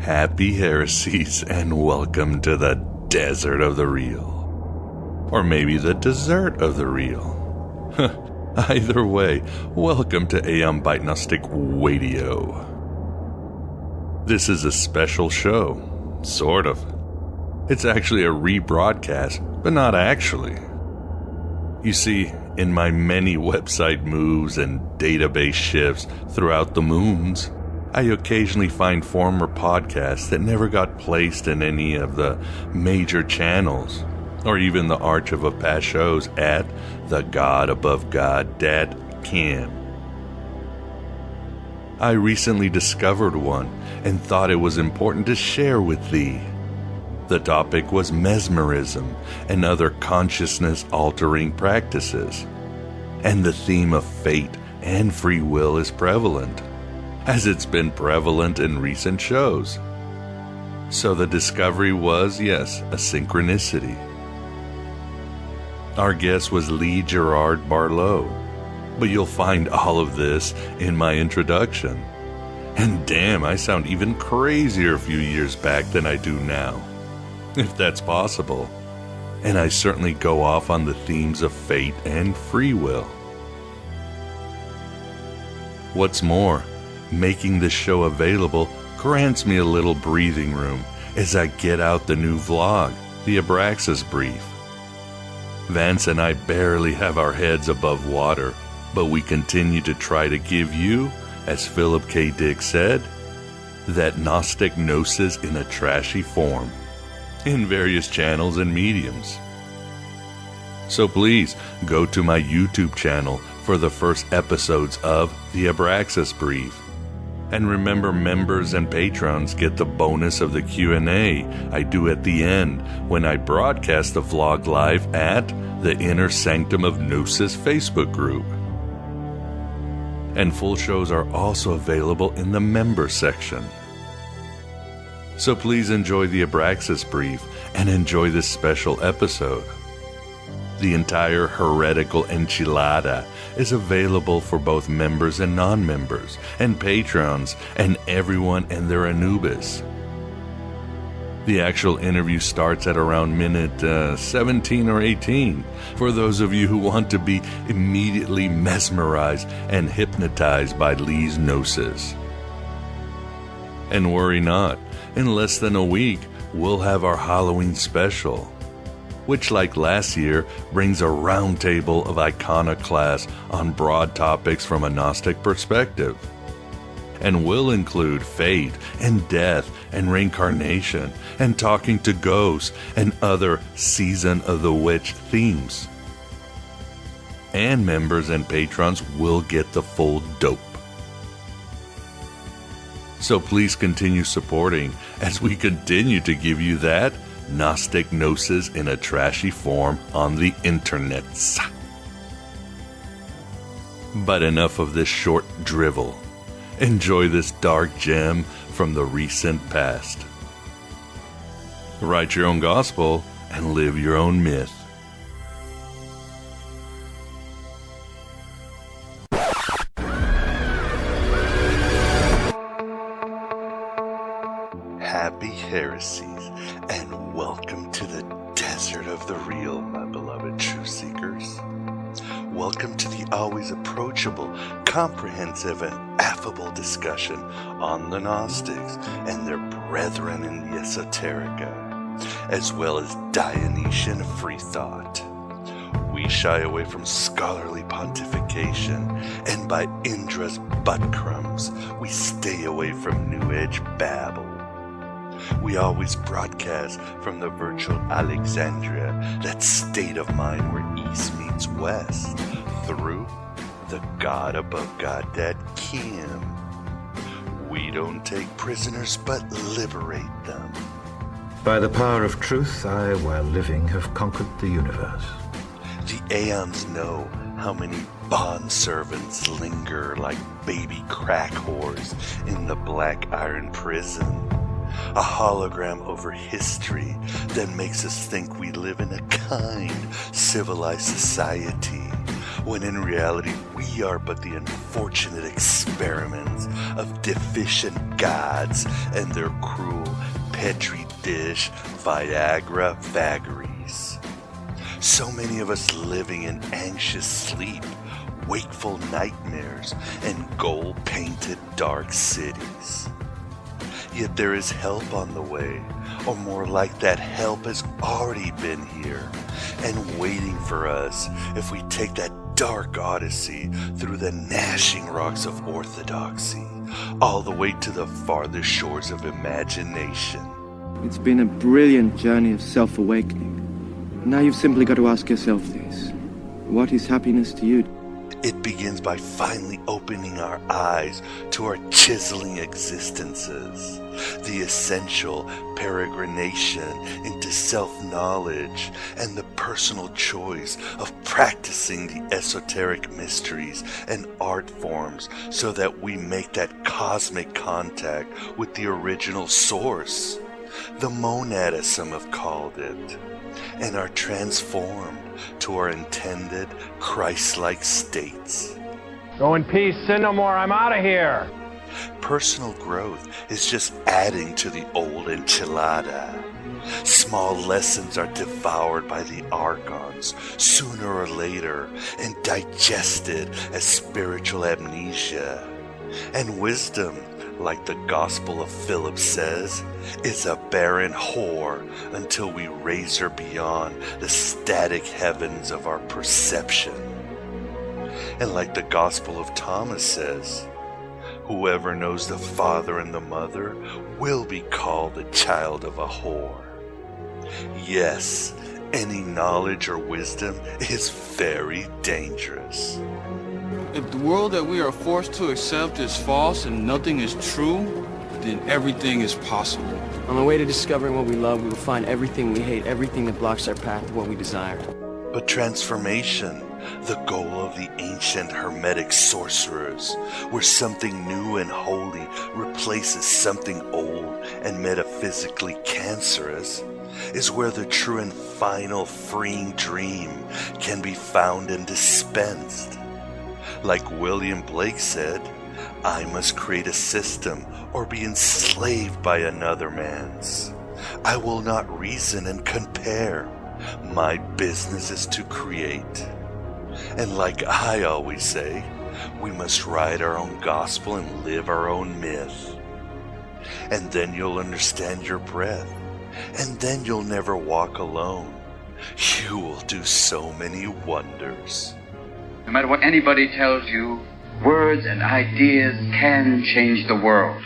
Happy heresies and welcome to the desert of the real. Or maybe the dessert of the real. Either way, welcome to Aeon Bite Gnostic Radio. This is a special show, sort of. It's actually a rebroadcast, but not actually. You see, in my many website moves and database shifts throughout the moons, I occasionally find former podcasts that never got placed in any of the major channels, or even the archive of past shows at thegodabovegod.com. I recently discovered one and thought it was important to share with thee. The topic was mesmerism and other consciousness-altering practices, and the theme of fate and free will is prevalent, as it's been prevalent in recent shows. So the discovery was, yes, a synchronicity. Our guest was Gerrard-Barlow, but you'll find all of this in my introduction. And damn, I sound even crazier a few years back than I do now, if that's possible. And I certainly go off on the themes of fate and free will. What's more, making this show available grants me a little breathing room as I get out the new vlog, the Abraxas Brief. Vance and I barely have our heads above water, but we continue to try to give you, as Philip K. Dick said, that Gnostic gnosis in a trashy form, in various channels and mediums. So please go to my YouTube channel for the first episodes of the Abraxas Brief. And remember, members and patrons get the bonus of the Q&A I do at the end when I broadcast the vlog live at the Inner Sanctum of Gnosis Facebook group. And full shows are also available in the member section. So please enjoy the Abraxas Brief and enjoy this special episode. The entire heretical enchilada is available for both members and non-members, and patrons, and everyone and their Anubis. The actual interview starts at around minute 17 or 18, for those of you who want to be immediately mesmerized and hypnotized by Lee's gnosis. And worry not, in less than a week, we'll have our Halloween special, which, like last year, brings a roundtable of iconoclasts on broad topics from a Gnostic perspective, and will include fate and death and reincarnation and talking to ghosts and other Season of the Witch themes. And members and patrons will get the full dope. So please continue supporting as we continue to give you that Gnostic gnosis in a trashy form on the internets. But enough of this short drivel. Enjoy this dark gem from the recent past. Write your own gospel and live your own myth. Happy heresies and welcome to the desert of the real, my beloved truth seekers. Welcome to the always approachable, comprehensive, and affable discussion on the Gnostics and their brethren in the esoterica, as well as Dionysian free thought. We shy away from scholarly pontification, and by Indra's butt crumbs, we stay away from New Age babble. We always broadcast from the virtual Alexandria, that state of mind where East meets West, through the God above God.com. We don't take prisoners but liberate them. By the power of truth, I, while living, have conquered the universe. The aeons know how many bond servants linger like baby crack whores in the black iron prison. A hologram over history that makes us think we live in a kind, civilized society, when in reality we are but the unfortunate experiments of deficient gods and their cruel petri dish Viagra vagaries. So many of us living in anxious sleep, wakeful nightmares, and gold-painted dark cities. Yet there is help on the way, or more like that help has already been here and waiting for us if we take that dark odyssey through the gnashing rocks of orthodoxy, all the way to the farthest shores of imagination. It's been a brilliant journey of self-awakening. Now you've simply got to ask yourself this. What is happiness to you? It begins by finally opening our eyes to our chiseling existences, the essential peregrination into self-knowledge, and the personal choice of practicing the esoteric mysteries and art forms so that we make that cosmic contact with the original source. The monad, some have called it, and are transformed to our intended Christ-like states. Go in peace, sin no more, I'm out of here. Personal growth is just adding to the old enchilada. Small lessons are devoured by the archons sooner or later and digested as spiritual amnesia. And wisdom, like the Gospel of Philip says, is a barren whore until we raise her beyond the static heavens of our perception. And like the Gospel of Thomas says, whoever knows the father and the mother will be called the child of a whore. Yes, any knowledge or wisdom is very dangerous. If the world that we are forced to accept is false and nothing is true, then everything is possible. On the way to discovering what we love, we will find everything we hate, everything that blocks our path to what we desire. But transformation, the goal of the ancient Hermetic sorcerers, where something new and holy replaces something old and metaphysically cancerous, is where the true and final freeing dream can be found and dispensed. Like William Blake said, I must create a system or be enslaved by another man's. I will not reason and compare. My business is to create. And like I always say, we must write our own gospel and live our own myth. And then you'll understand your breath. And then you'll never walk alone. You will do so many wonders. No matter what anybody tells you, words and ideas can change the world.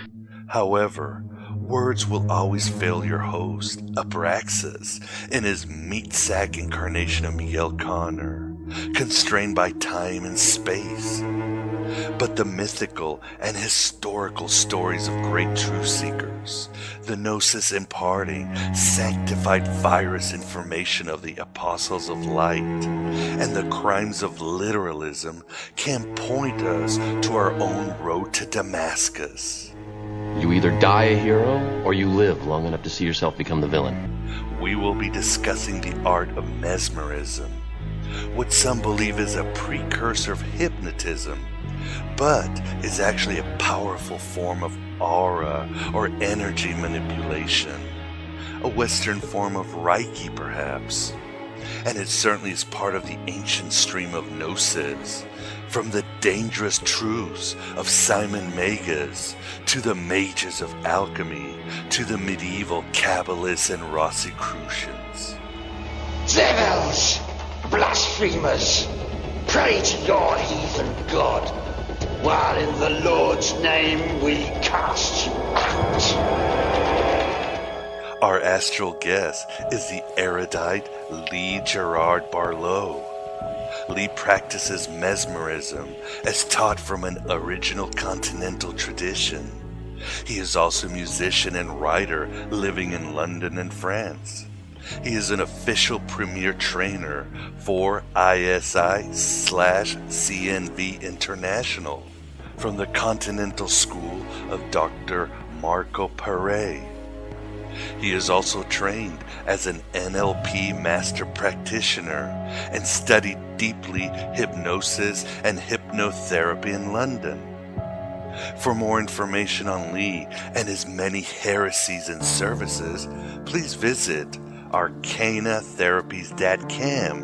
However, words will always fail your host, Abraxas, in his meat sack incarnation of Miguel Connor, constrained by time and space. But the mythical and historical stories of great truth seekers, the gnosis imparting sanctified virus information of the apostles of light, and the crimes of literalism can point us to our own road to Damascus. You either die a hero, or you live long enough to see yourself become the villain. We will be discussing the art of mesmerism, what some believe is a precursor of hypnotism, but is actually a powerful form of aura or energy manipulation, a Western form of Reiki perhaps, and it certainly is part of the ancient stream of gnosis, from the dangerous truths of Simon Magus to the mages of alchemy to the medieval Kabbalists and Rosicrucians. Devils! Blasphemers! Pray to your heathen god, while in the Lord's name we cast you out. Our astral guest is the erudite Lee Gerrard-Barlow. Lee practices mesmerism as taught from an original continental tradition. He is also a musician and writer living in London and France. He is an official premier trainer for ISI/CNV International from the Continental School of Dr. Marco Pere. He is also trained as an NLP master practitioner and studied deeply hypnosis and hypnotherapy in London. For more information on Lee and his many heresies and services, please visit arcanatherapies.com.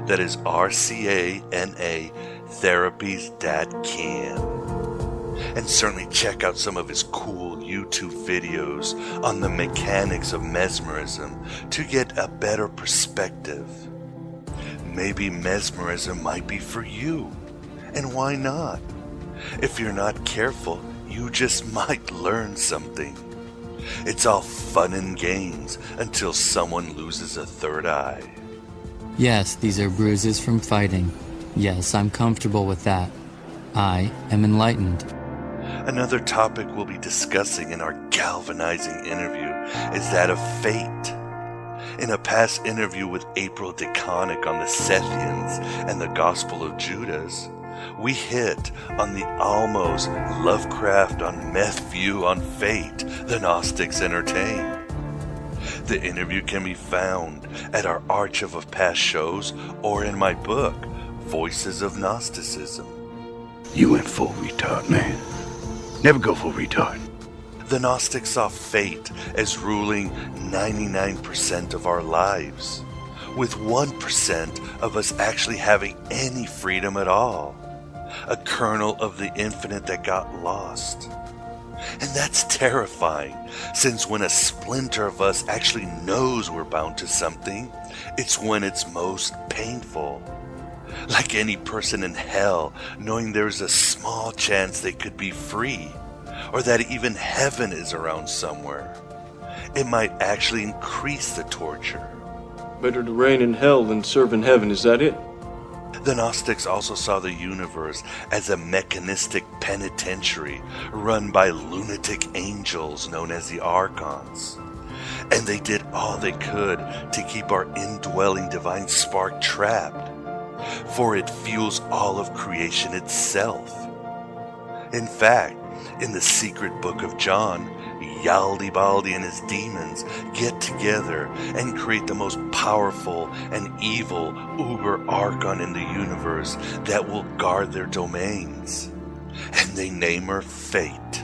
That is RCANA therapies.com. And certainly check out some of his cool YouTube videos on the mechanics of mesmerism to get a better perspective. Maybe mesmerism might be for you, and why not? If you're not careful, you just might learn something. It's all fun and games until someone loses a third eye. Yes, these are bruises from fighting. Yes, I'm comfortable with that. I am enlightened. Another topic we'll be discussing in our galvanizing interview is that of fate. In a past interview with April DeConnick on the Sethians and the Gospel of Judas, we hit on the almost Lovecraft on meth view on fate the Gnostics entertain. The interview can be found at our archive of past shows or in my book, Voices of Gnosticism. You went full retard, man. Never go full retard. The Gnostics saw fate as ruling 99% of our lives, with 1% of us actually having any freedom at all. A kernel of the infinite that got lost. And that's terrifying, since when a splinter of us actually knows we're bound to something, it's when it's most painful. Like any person in hell knowing there's a small chance they could be free, or that even heaven is around somewhere. It might actually increase the torture. Better to reign in hell than serve in heaven, is that it? The Gnostics also saw the universe as a mechanistic penitentiary run by lunatic angels known as the Archons. And they did all they could to keep our indwelling divine spark trapped, for it fuels all of creation itself. In fact, in the secret book of John, Yaldabaoth and his demons get together and create the most powerful and evil Uber Archon in the universe that will guard their domains. And they name her Fate.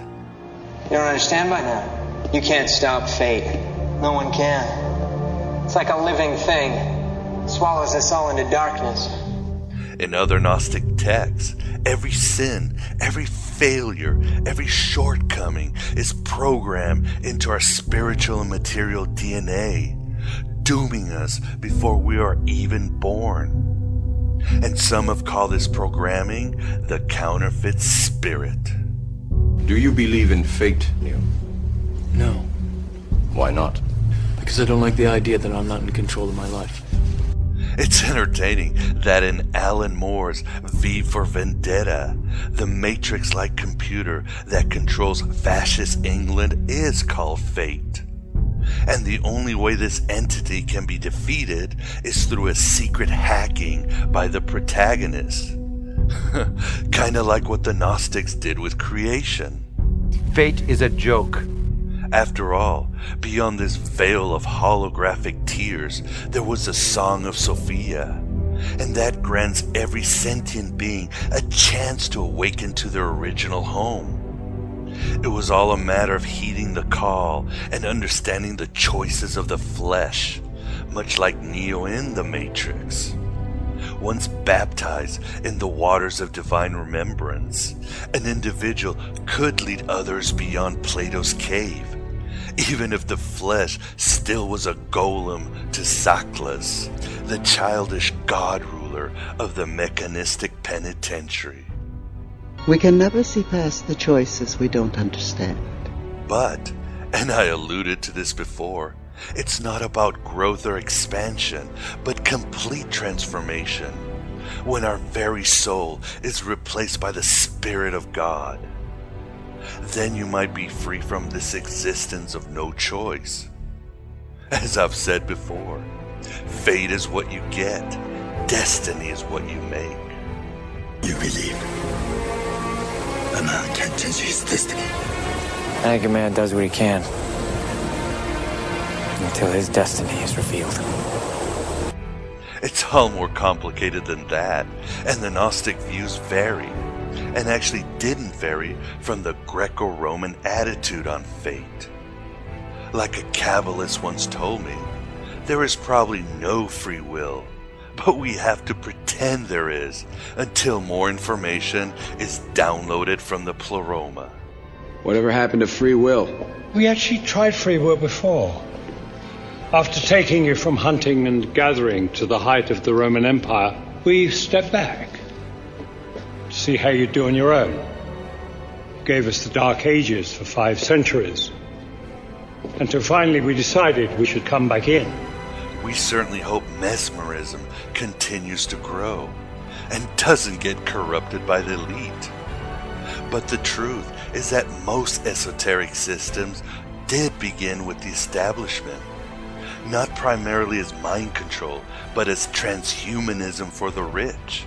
You don't understand by now. You can't stop fate. No one can. It's like a living thing. It swallows us all into darkness. In other Gnostic texts, every sin, every failure, every shortcoming is programmed into our spiritual and material DNA, dooming us before we are even born. And some have called this programming the counterfeit spirit. Do you believe in fate, Neil? No. Why not? Because I don't like the idea that I'm not in control of my life. It's entertaining that in Alan Moore's V for Vendetta, the Matrix-like computer that controls fascist England is called Fate. And the only way this entity can be defeated is through a secret hacking by the protagonist. Kinda like what the Gnostics did with creation. Fate is a joke. After all, beyond this veil of holographic tears, there was a Song of Sophia, and that grants every sentient being a chance to awaken to their original home. It was all a matter of heeding the call and understanding the choices of the flesh, much like Neo in the Matrix. Once baptized in the waters of divine remembrance, an individual could lead others beyond Plato's cave, even if the flesh still was a golem to Saklas, the childish god ruler of the mechanistic penitentiary. We can never see past the choices we don't understand. But, and I alluded to this before, it's not about growth or expansion, but complete transformation, when our very soul is replaced by the Spirit of God. Then you might be free from this existence of no choice. As I've said before, fate is what you get, destiny is what you make. You believe a man can change his destiny. I think a man does what he can. till his destiny is revealed. It's all more complicated than that, and the Gnostic views vary, and actually didn't vary from the Greco-Roman attitude on fate. Like a Kabbalist once told me, there is probably no free will, but we have to pretend there is until more information is downloaded from the pleroma. Whatever happened to free will? We actually tried free will before. After taking you from hunting and gathering to the height of the Roman Empire, we stepped back to see how you'd do on your own. Gave us the Dark Ages for 5 centuries. Until finally we decided we should come back in. We certainly hope mesmerism continues to grow and doesn't get corrupted by the elite. But the truth is that most esoteric systems did begin with the establishment. Not primarily as mind control, but as transhumanism for the rich.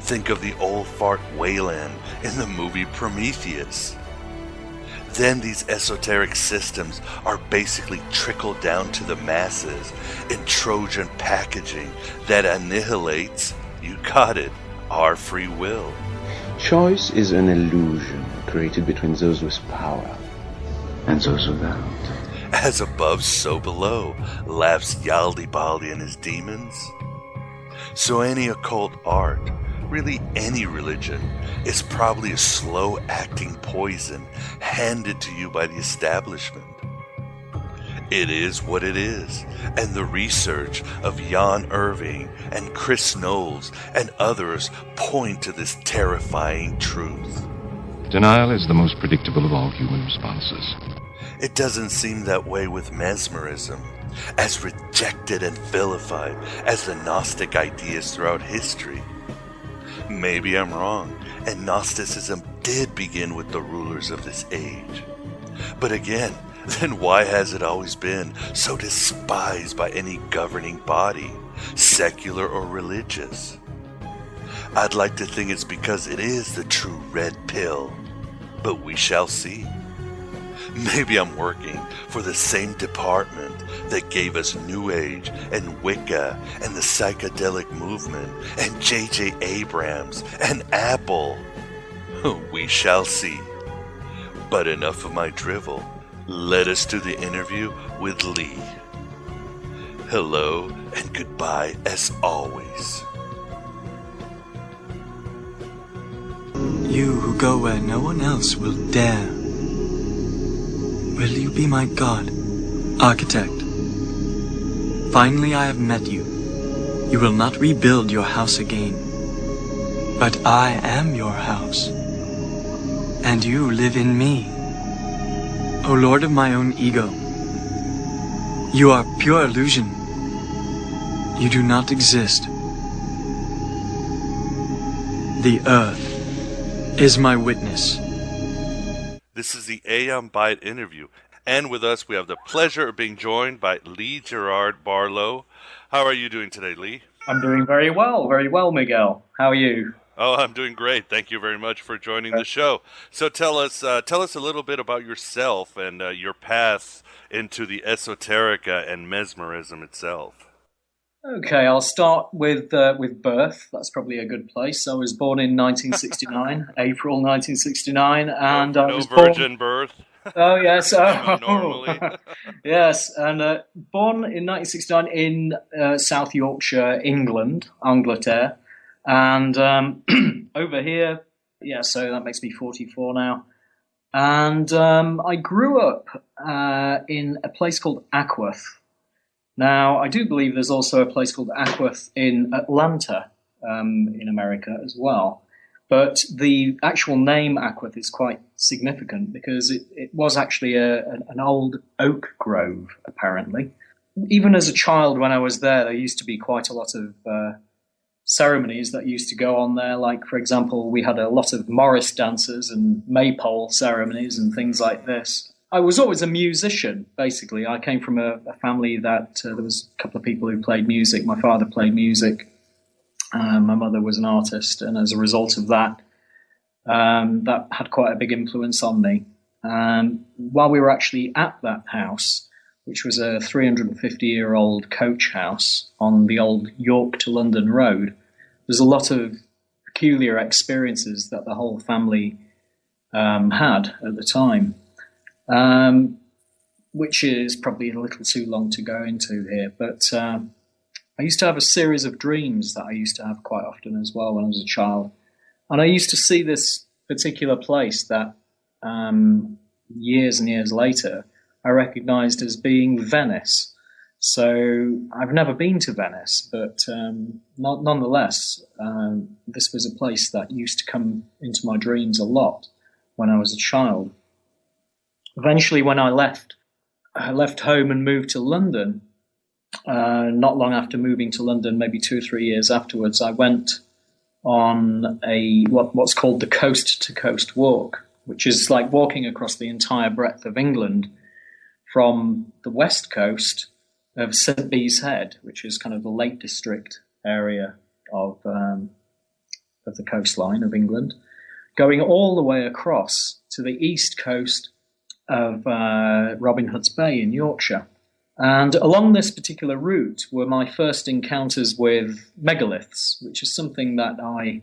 Think of the old fart Wayland in the movie Prometheus. Then these esoteric systems are basically trickled down to the masses in Trojan packaging that annihilates, you got it, our free will. Choice is an illusion created between those with power and those without. As above, so below, laughs Yaldabaoth and his demons. So any occult art, really any religion, is probably a slow-acting poison handed to you by the establishment. It is what it is, and the research of Jan Irving and Chris Knowles and others point to this terrifying truth. Denial is the most predictable of all human responses. It doesn't seem that way with mesmerism, as rejected and vilified as the Gnostic ideas throughout history. Maybe I'm wrong, and Gnosticism did begin with the rulers of this age. But again, then why has it always been so despised by any governing body, secular or religious? I'd like to think it's because it is the true red pill, but we shall see. Maybe I'm working for the same department that gave us New Age and Wicca and the psychedelic movement and J.J. Abrams and Apple. We shall see. But enough of my drivel. Let us to the interview with Lee. Hello and goodbye as always. You who go where no one else will dare. Will you be my god, architect? Finally I have met you. You will not rebuild your house again. But I am your house. And you live in me. O Lord of my own ego. You are pure illusion. You do not exist. The earth is my witness. This is the Aeon Byte interview, and with us we have the pleasure of being joined by Lee Gerrard-Barlow. How are you doing today, Lee? I'm doing very well, Miguel. How are you? Oh, I'm doing great. Thank you very much for joining the show. So tell us a little bit about yourself and your path into the esoterica and mesmerism itself. Okay, I'll start with birth. That's probably a good place. I was born in 1969, April 1969, and I was virgin birth. Oh yes, normally. Yes, and born in 1969 in South Yorkshire, England, Angleterre, and over here, yeah. So that makes me 44 now, and I grew up in a place called Ackworth. Now, I do believe there's also a place called Ackworth in Atlanta, in America as well. But the actual name Ackworth is quite significant because it was actually an old oak grove, apparently. Even as a child, when I was there used to be quite a lot of ceremonies that used to go on there. Like, for example, we had a lot of Morris dances and maypole ceremonies and things like this. I was always a musician, basically. I came from a family that there was a couple of people who played music. My father played music. My mother was an artist. And as a result of that, that had quite a big influence on me. While we were actually at that house, which was a 350-year-old coach house on the old York to London road. There's a lot of peculiar experiences that the whole family had at the time, which is probably a little too long to go into here. But I used to have a series of dreams that I used to have quite often as well when I was a child. And I used to see this particular place that years and years later I recognized as being Venice. So I've never been to Venice, but nonetheless, this was a place that used to come into my dreams a lot when I was a child. Eventually, when I left home and moved to London. Not long after moving to London, maybe 2 or 3 years afterwards, I went on what's called the coast-to-coast walk, which is like walking across the entire breadth of England from the west coast of St. Bees Head, which is kind of the Lake District area of the coastline of England, going all the way across to the east coast of Robin Hood's Bay in Yorkshire. And along this particular route were my first encounters with megaliths, which is something that I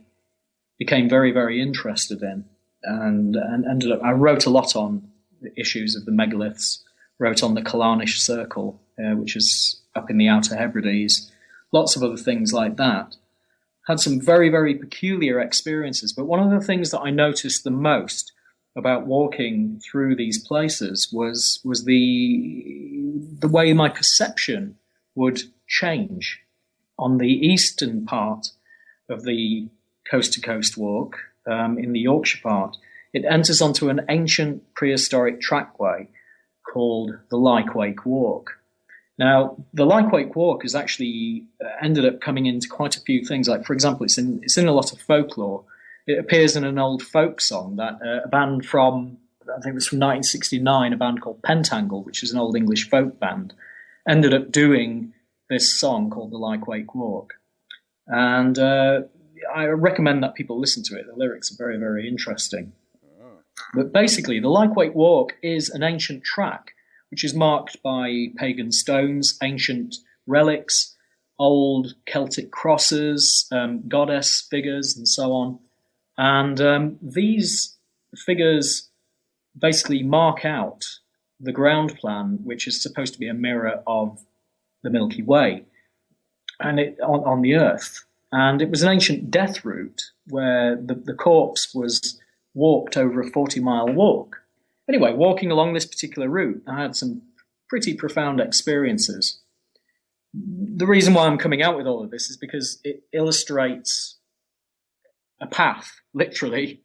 became very, very interested in. And ended up, I wrote a lot on the issues of the megaliths, wrote on the Killarney Circle, which is up in the Outer Hebrides, lots of other things like that. Had some very, very peculiar experiences. But one of the things that I noticed the most about walking through these places was the way my perception would change. On the eastern part of the coast-to-coast walk, in the Yorkshire part, it enters onto an ancient prehistoric trackway called the Lyke-Wake Walk. Now, the Lyke-Wake Walk has actually ended up coming into quite a few things. Like, for example, it's in a lot of folklore. It appears in an old folk song that a band from, I think it was from 1969, a band called Pentangle, which is an old English folk band, ended up doing this song called the Lyke-Wake Walk. And I recommend that people listen to it. The lyrics are very, very interesting. But basically, the Lyke-Wake Walk is an ancient track which is marked by pagan stones, ancient relics, old Celtic crosses, goddess figures, and so on. And these figures basically mark out the ground plan, which is supposed to be a mirror of the Milky Way and on the Earth. And it was an ancient death route where the corpse was walked over a 40-mile walk. Anyway, walking along this particular route, I had some pretty profound experiences. The reason why I'm coming out with all of this is because it illustrates a path, literally,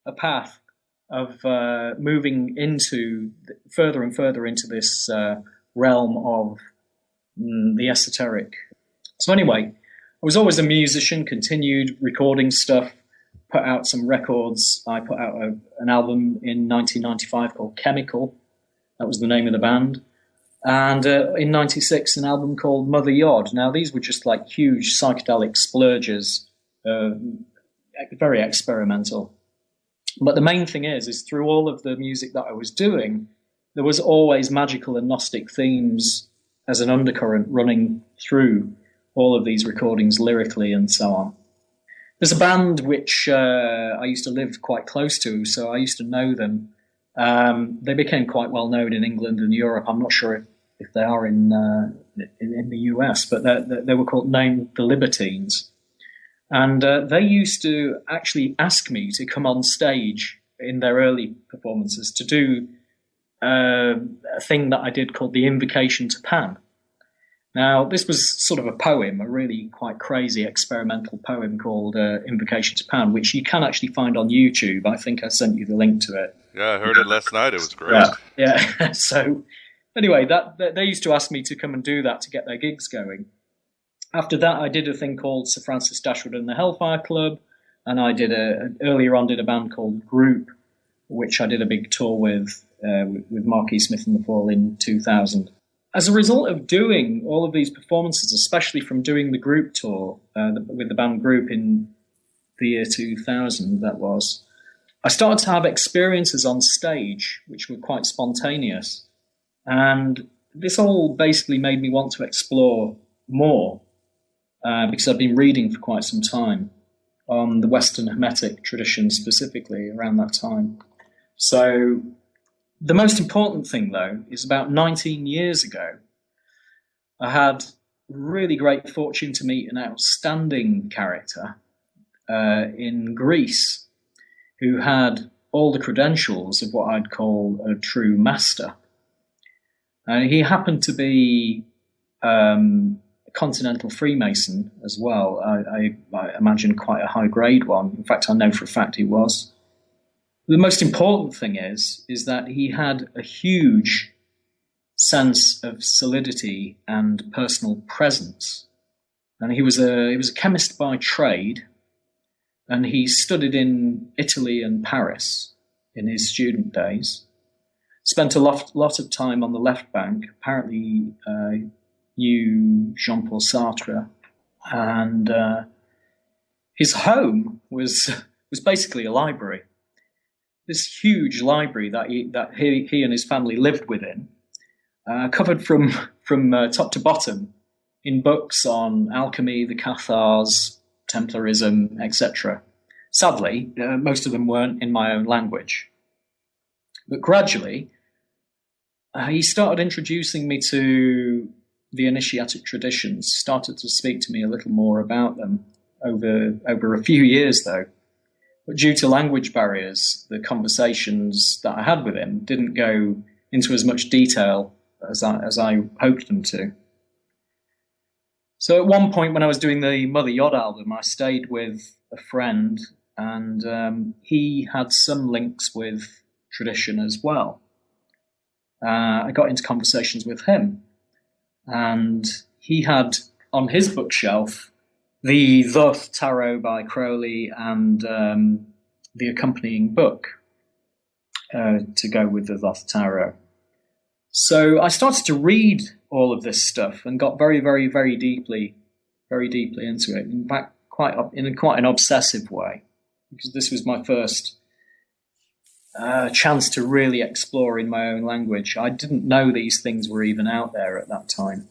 a path of moving into further and further into this realm of the esoteric. So anyway, I was always a musician, continued recording stuff, put out some records. I put out an album in 1995 called Chemical. That was the name of the band. And in 96, an album called Mother Yod. Now, these were just like huge psychedelic splurges, very experimental. But the main thing is through all of the music that I was doing, there was always magical and Gnostic themes as an undercurrent running through all of these recordings lyrically and so on. There's a band which I used to live quite close to, so I used to know them. They became quite well known in England and Europe. I'm not sure if they are in the US, but they were named the Libertines. And they used to actually ask me to come on stage in their early performances to do a thing that I did called the Invocation to Pan. Now, this was sort of a poem, a really quite crazy experimental poem called Invocation to Pan, which you can actually find on YouTube. I think I sent you the link to it. Yeah, I heard it last night. It was great. Yeah. So anyway, they used to ask me to come and do that to get their gigs going. After that, I did a thing called Sir Francis Dashwood and the Hellfire Club, and I earlier on did a band called Group, which I did a big tour with Marquis Smith and the Fall in 2000. As a result of doing all of these performances, especially from doing the group tour with the band Group in the year 2000, I started to have experiences on stage which were quite spontaneous. And this all basically made me want to explore more because I've been reading for quite some time on the Western Hermetic tradition specifically around that time. So the most important thing, though, is about 19 years ago, I had really great fortune to meet an outstanding character in Greece who had all the credentials of what I'd call a true master. He happened to be a continental Freemason as well. I imagine quite a high-grade one. In fact, I know for a fact he was. The most important thing is that he had a huge sense of solidity and personal presence. And he was a chemist by trade, and he studied in Italy and Paris in his student days. Spent a lot of time on the left bank, apparently knew Jean-Paul Sartre, and his home was basically a library. This huge library that he and his family lived within, covered from top to bottom in books on alchemy, the Cathars, Templarism, etc. Sadly, most of them weren't in my own language. But gradually, he started introducing me to the initiatic traditions, started to speak to me a little more about them over a few years, though. But due to language barriers, the conversations that I had with him didn't go into as much detail as I hoped them to. So at one point when I was doing the Mother Yod album, I stayed with a friend, and he had some links with tradition as well. I got into conversations with him, and he had on his bookshelf the Thoth Tarot by Crowley and the accompanying book to go with the Thoth Tarot. So I started to read all of this stuff and got very, very, very deeply into it. In fact, in quite an obsessive way, because this was my first chance to really explore in my own language. I didn't know these things were even out there at that time.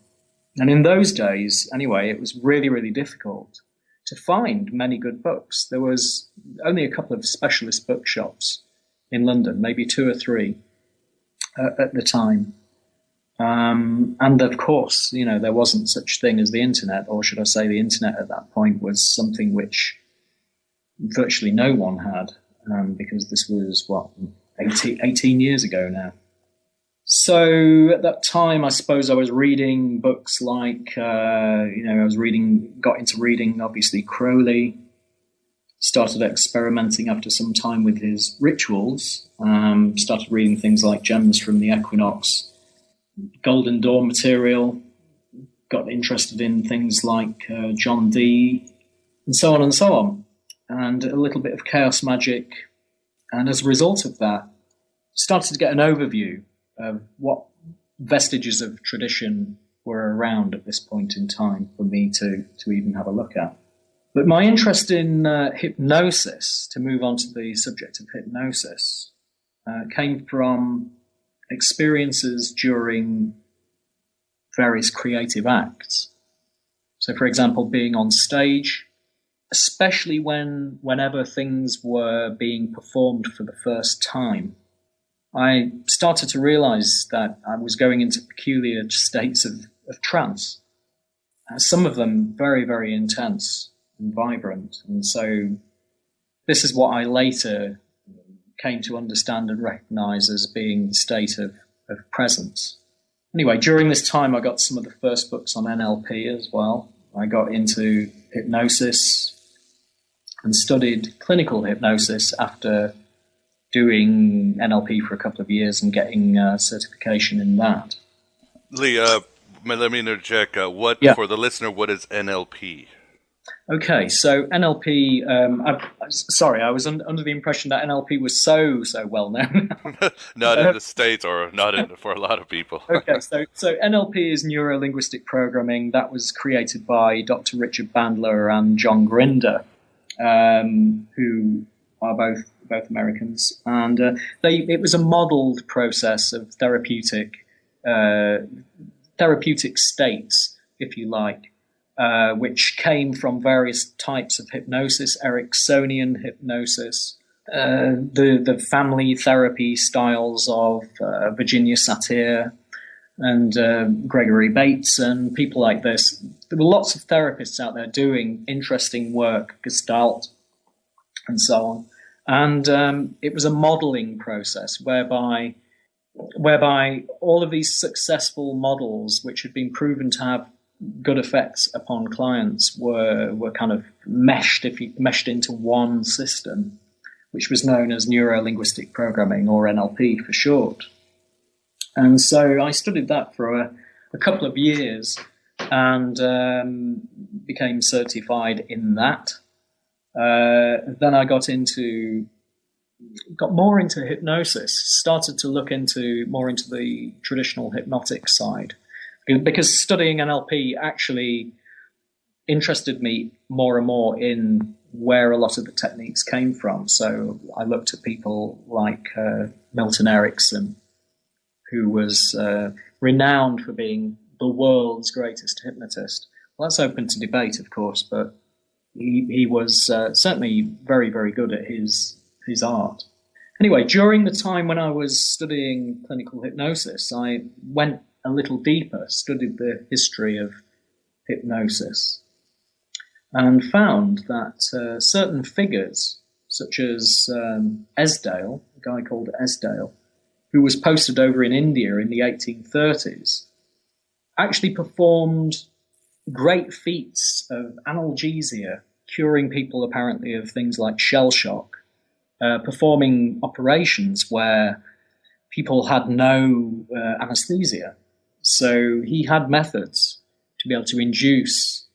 And in those days, anyway, it was really, really difficult to find many good books. There was only a couple of specialist bookshops in London, maybe 2 or 3 at the time. And of course, there wasn't such thing as the internet, or should I say the internet at that point was something which virtually no one had, because this was, 18 years ago now. So at that time, I suppose I was reading books like, got into reading, obviously, Crowley, started experimenting after some time with his rituals, started reading things like Gems from the Equinox, Golden Dawn material, got interested in things like John Dee, and so on and so on, and a little bit of chaos magic. And as a result of that, started to get an overview of what vestiges of tradition were around at this point in time for me to even have a look at. But my interest in hypnosis, to move on to the subject of hypnosis, came from experiences during various creative acts. So, for example, being on stage, especially whenever things were being performed for the first time, I started to realize that I was going into peculiar states of trance, some of them very, very intense and vibrant. And so this is what I later came to understand and recognize as being the state of presence. Anyway, during this time, I got some of the first books on NLP as well. I got into hypnosis and studied clinical hypnosis after doing NLP for a couple of years and getting certification in that. Lee, let me interject. For the listener, what is NLP? Okay, so NLP, I was under the impression that NLP was so well known. Not in the States, or not for a lot of people. Okay, so NLP is neuro-linguistic programming. That was created by Dr. Richard Bandler and John Grinder, who are both Americans. And it was a modeled process of therapeutic therapeutic states, if you like, which came from various types of hypnosis, Ericksonian hypnosis, the family therapy styles of Virginia Satir and Gregory Bates and people like this. There were lots of therapists out there doing interesting work, Gestalt, and so on. And it was a modeling process whereby all of these successful models, which had been proven to have good effects upon clients, were kind of meshed into one system, which was known as neuro-linguistic programming, or NLP for short. And so I studied that for a couple of years and became certified in that. Then I got more into hypnosis, started to look more into the traditional hypnotic side, because studying NLP actually interested me more and more in where a lot of the techniques came from. So I looked at people like Milton Erickson, who was renowned for being the world's greatest hypnotist. Well, that's open to debate, of course, but he was certainly very, very good at his art. Anyway, during the time when I was studying clinical hypnosis, I went a little deeper, studied the history of hypnosis, and found that certain figures, such as Esdale, a guy called Esdale, who was posted over in India in the 1830s, actually performed great feats of analgesia, curing people apparently of things like shell shock, performing operations where people had no anesthesia. So he had methods to be able to induce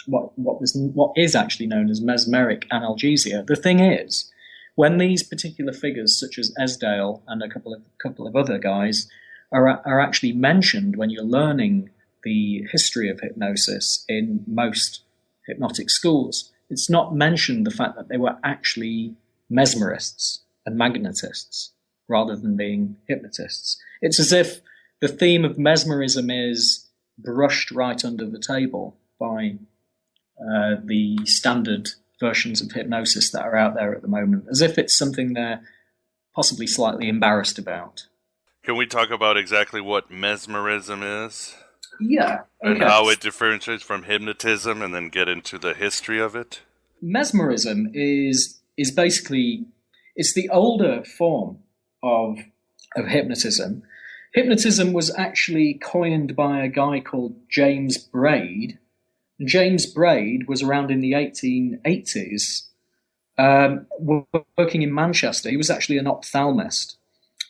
what is actually known as mesmeric analgesia. The thing is, when these particular figures, such as Esdale and a couple of other guys, are actually mentioned when you're learning the history of hypnosis in most hypnotic schools, it's not mentioned the fact that they were actually mesmerists and magnetists rather than being hypnotists. It's as if the theme of mesmerism is brushed right under the table by the standard versions of hypnosis that are out there at the moment, as if it's something they're possibly slightly embarrassed about. Can we talk about exactly what mesmerism is? Yeah. Okay. And how it differentiates from hypnotism, and then get into the history of it? Mesmerism is basically, it's the older form of hypnotism. Hypnotism was actually coined by a guy called James Braid. James Braid was around in the 1880s, working in Manchester. He was actually an ophthalmist.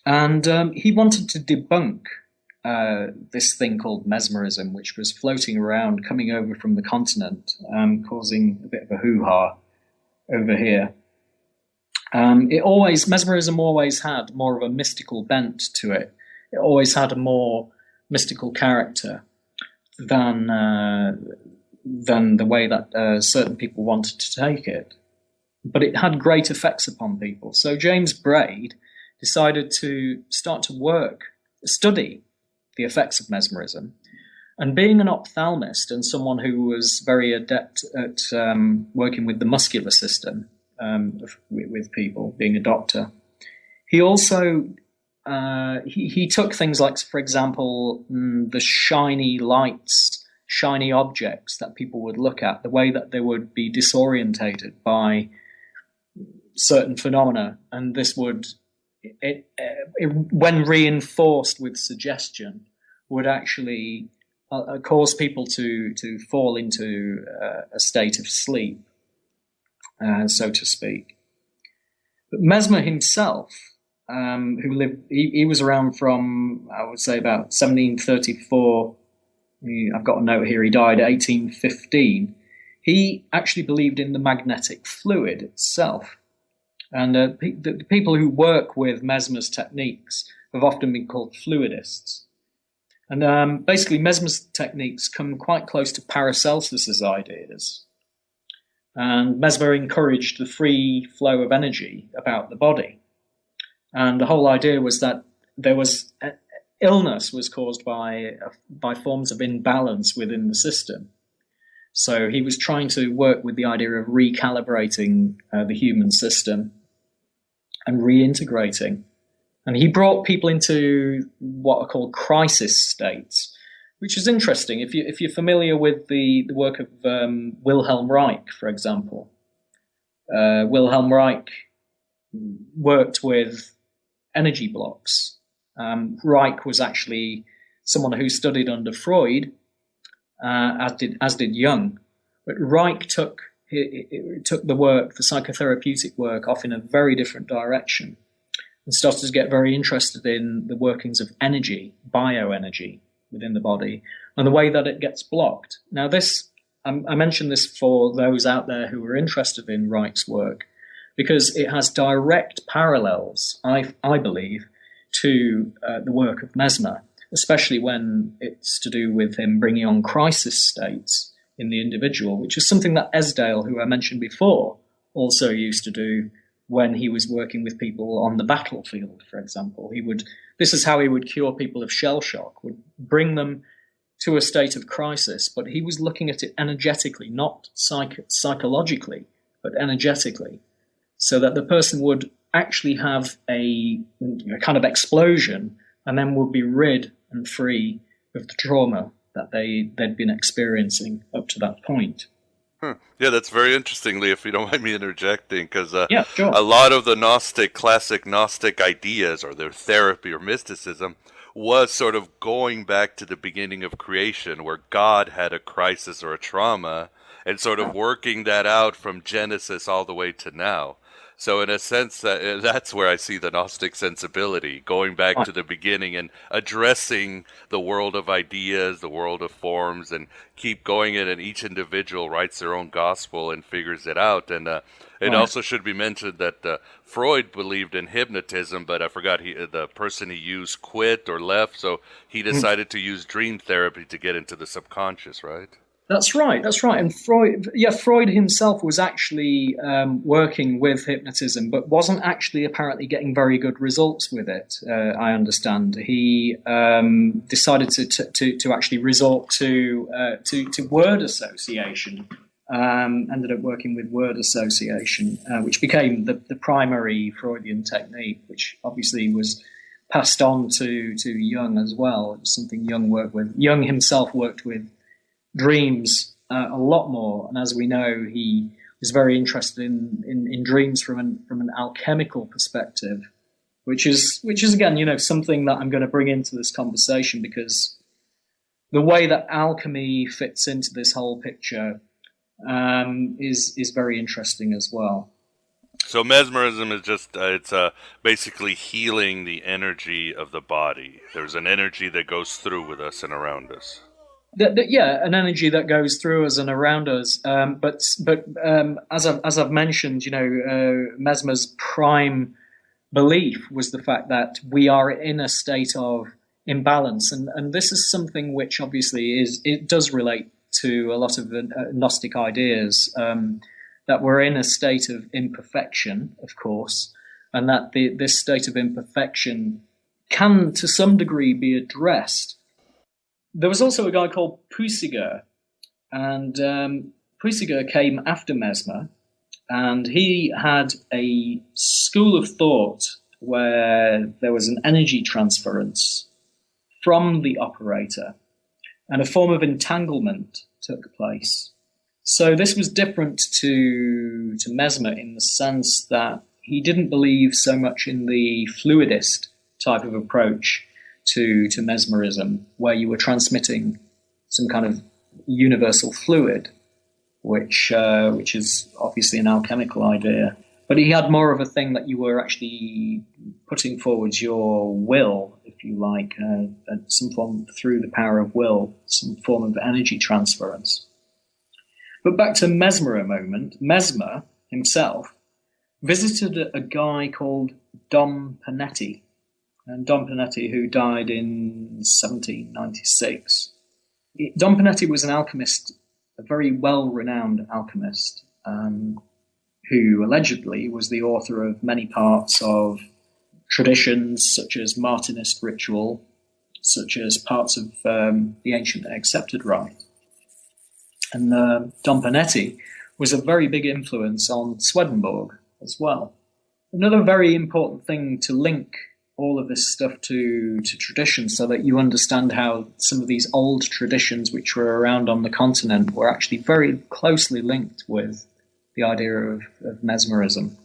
And he wanted to debunk this thing called mesmerism, which was floating around, coming over from the continent, causing a bit of a hoo-ha over here. Mesmerism always had more of a mystical bent to it. It always had a more mystical character than the way that certain people wanted to take it. But it had great effects upon people. So James Braid decided to start to study the effects of mesmerism. And being an ophthalmist and someone who was very adept at working with the muscular system with people, being a doctor, he also he took things like, for example, the shiny lights, shiny objects that people would look at, the way that they would be disorientated by certain phenomena, and this would, when reinforced with suggestion, would actually cause people to fall into a state of sleep, so to speak. But Mesmer himself, who lived, he was around from, I would say, about 1734. I've got a note here, he died 1815. He actually believed in the magnetic fluid itself. And the people who work with Mesmer's techniques have often been called fluidists. And basically, Mesmer's techniques come quite close to Paracelsus's ideas. And Mesmer encouraged the free flow of energy about the body. And the whole idea was that there was illness was caused by forms of imbalance within the system. So he was trying to work with the idea of recalibrating the human system and reintegrating. And he brought people into what are called crisis states, which is interesting. If you're familiar with the work of Wilhelm Reich, for example, Wilhelm Reich worked with energy blocks. Reich was actually someone who studied under Freud, as did Jung. But Reich took the psychotherapeutic work, off in a very different direction, and started to get very interested in the workings of energy, bioenergy within the body, and the way that it gets blocked. Now, I mention this for those out there who are interested in Reich's work, because it has direct parallels, I believe, to the work of Mesmer, especially when it's to do with him bringing on crisis states in the individual, which is something that Esdale, who I mentioned before, also used to do when he was working with people on the battlefield, for example. This is how he would cure people of shell shock, would bring them to a state of crisis, but he was looking at it energetically, not psychologically, but energetically, so that the person would actually have a kind of explosion and then would be rid and free of the trauma that they'd been experiencing up to that point. Yeah, that's very interesting, Lee, if you don't mind me interjecting, because yeah, sure. A lot of the classic Gnostic ideas, or their therapy or mysticism, was sort of going back to the beginning of creation, where God had a crisis or a trauma, and sort of working that out from Genesis all the way to now. So in a sense, that's where I see the Gnostic sensibility, going back to the beginning and addressing the world of ideas, the world of forms, and keep going in, and each individual writes their own gospel and figures it out. And it also should be mentioned that Freud believed in hypnotism, but I forgot the person he used quit or left, so he decided to use dream therapy to get into the subconscious, right? That's right. And Freud himself was actually working with hypnotism, but wasn't actually apparently getting very good results with it. I understand he decided to actually resort to word association. Ended up working with word association, which became the primary Freudian technique, which obviously was passed on to Jung as well. It was something Jung worked with. Jung himself worked with dreams a lot more, and as we know, he was very interested in dreams from an alchemical perspective, which is again, something that I'm going to bring into this conversation, because the way that alchemy fits into this whole picture is very interesting as well. So mesmerism is just it's basically healing the energy of the body. There's an energy that goes through with us and around us. An energy that goes through us and around us. But as I've mentioned, Mesmer's prime belief was the fact that we are in a state of imbalance, and this is something which obviously it does relate to a lot of Gnostic ideas, that we're in a state of imperfection, of course, and that this state of imperfection can, to some degree, be addressed. There was also a guy called Puisiger, and Puisiger came after Mesmer, and he had a school of thought where there was an energy transference from the operator, and a form of entanglement took place. So this was different to Mesmer in the sense that he didn't believe so much in the fluidist type of approach to mesmerism, where you were transmitting some kind of universal fluid, which is obviously an alchemical idea. But he had more of a thing that you were actually putting forward your will, if you like, some form through the power of will, some form of energy transference. But back to Mesmer a moment. Mesmer himself visited a guy called Dom Panetti, and Dom Panetti, who died in 1796. Dom Panetti was an alchemist, a very well-renowned alchemist, who allegedly was the author of many parts of traditions such as Martinist ritual, such as parts of the ancient accepted rite. And Don Panetti was a very big influence on Swedenborg as well. Another very important thing to link all of this stuff to tradition, so that you understand how some of these old traditions which were around on the continent were actually very closely linked with the idea of mesmerism.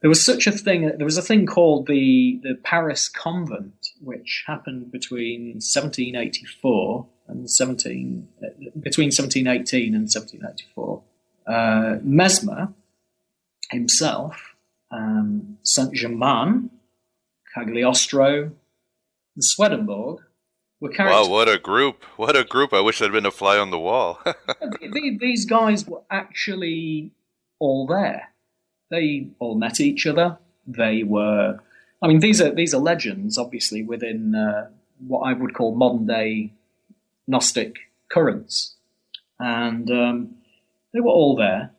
There was a thing called the Paris Convent, which happened between 1784 and between 1718 and 1784. Mesmer himself, Saint-Germain, Cagliostro, and Swedenborg were characters. Wow, what a group. What a group. I wish I'd been a fly on the wall. These guys were actually all there. They all met each other. They were, I mean, these are legends, obviously, within what I would call modern day Gnostic currents. And they were all there,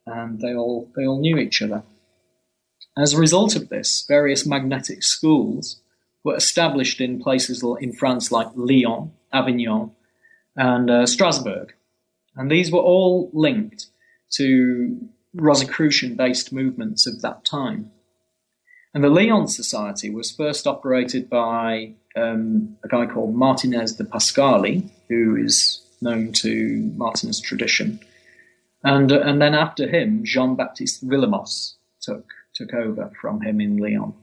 and they all knew each other. As a result of this, various magnetic schools were established in places in France like Lyon, Avignon, and Strasbourg. And these were all linked to Rosicrucian-based movements of that time. And the Lyon Society was first operated by a guy called Martinez de Pasquali, who is known to Martinez tradition. And then after him, Jean-Baptiste Villemos took over from him in Lyon.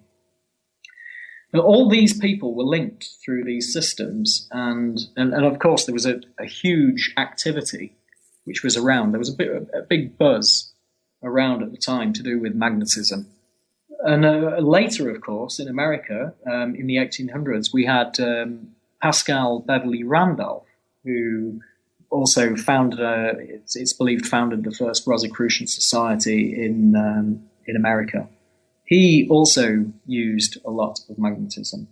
Now, all these people were linked through these systems, and of course there was a huge activity which was around. There was a big buzz around at the time to do with magnetism. And later, of course, in America, in the 1800s, we had Pascal Beverly Randolph, who also founded, it's believed, founded the first Rosicrucian Society in America. He also used a lot of magnetism.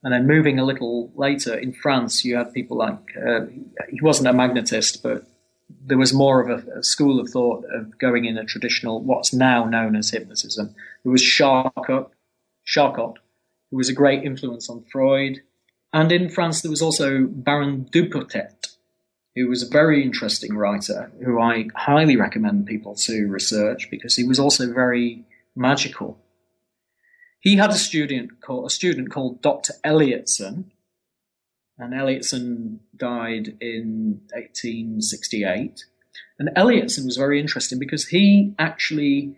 And then moving a little later, in France, you had people like, he wasn't a magnetist, but there was more of a school of thought of going in a traditional, what's now known as hypnotism. There was Charcot, who was a great influence on Freud. And in France, there was also Baron Dupotet, who was a very interesting writer, who I highly recommend people to research because he was also very magical. He had a student called Dr. Elliotson, and Elliotson died in 1868. And Elliotson was very interesting because he actually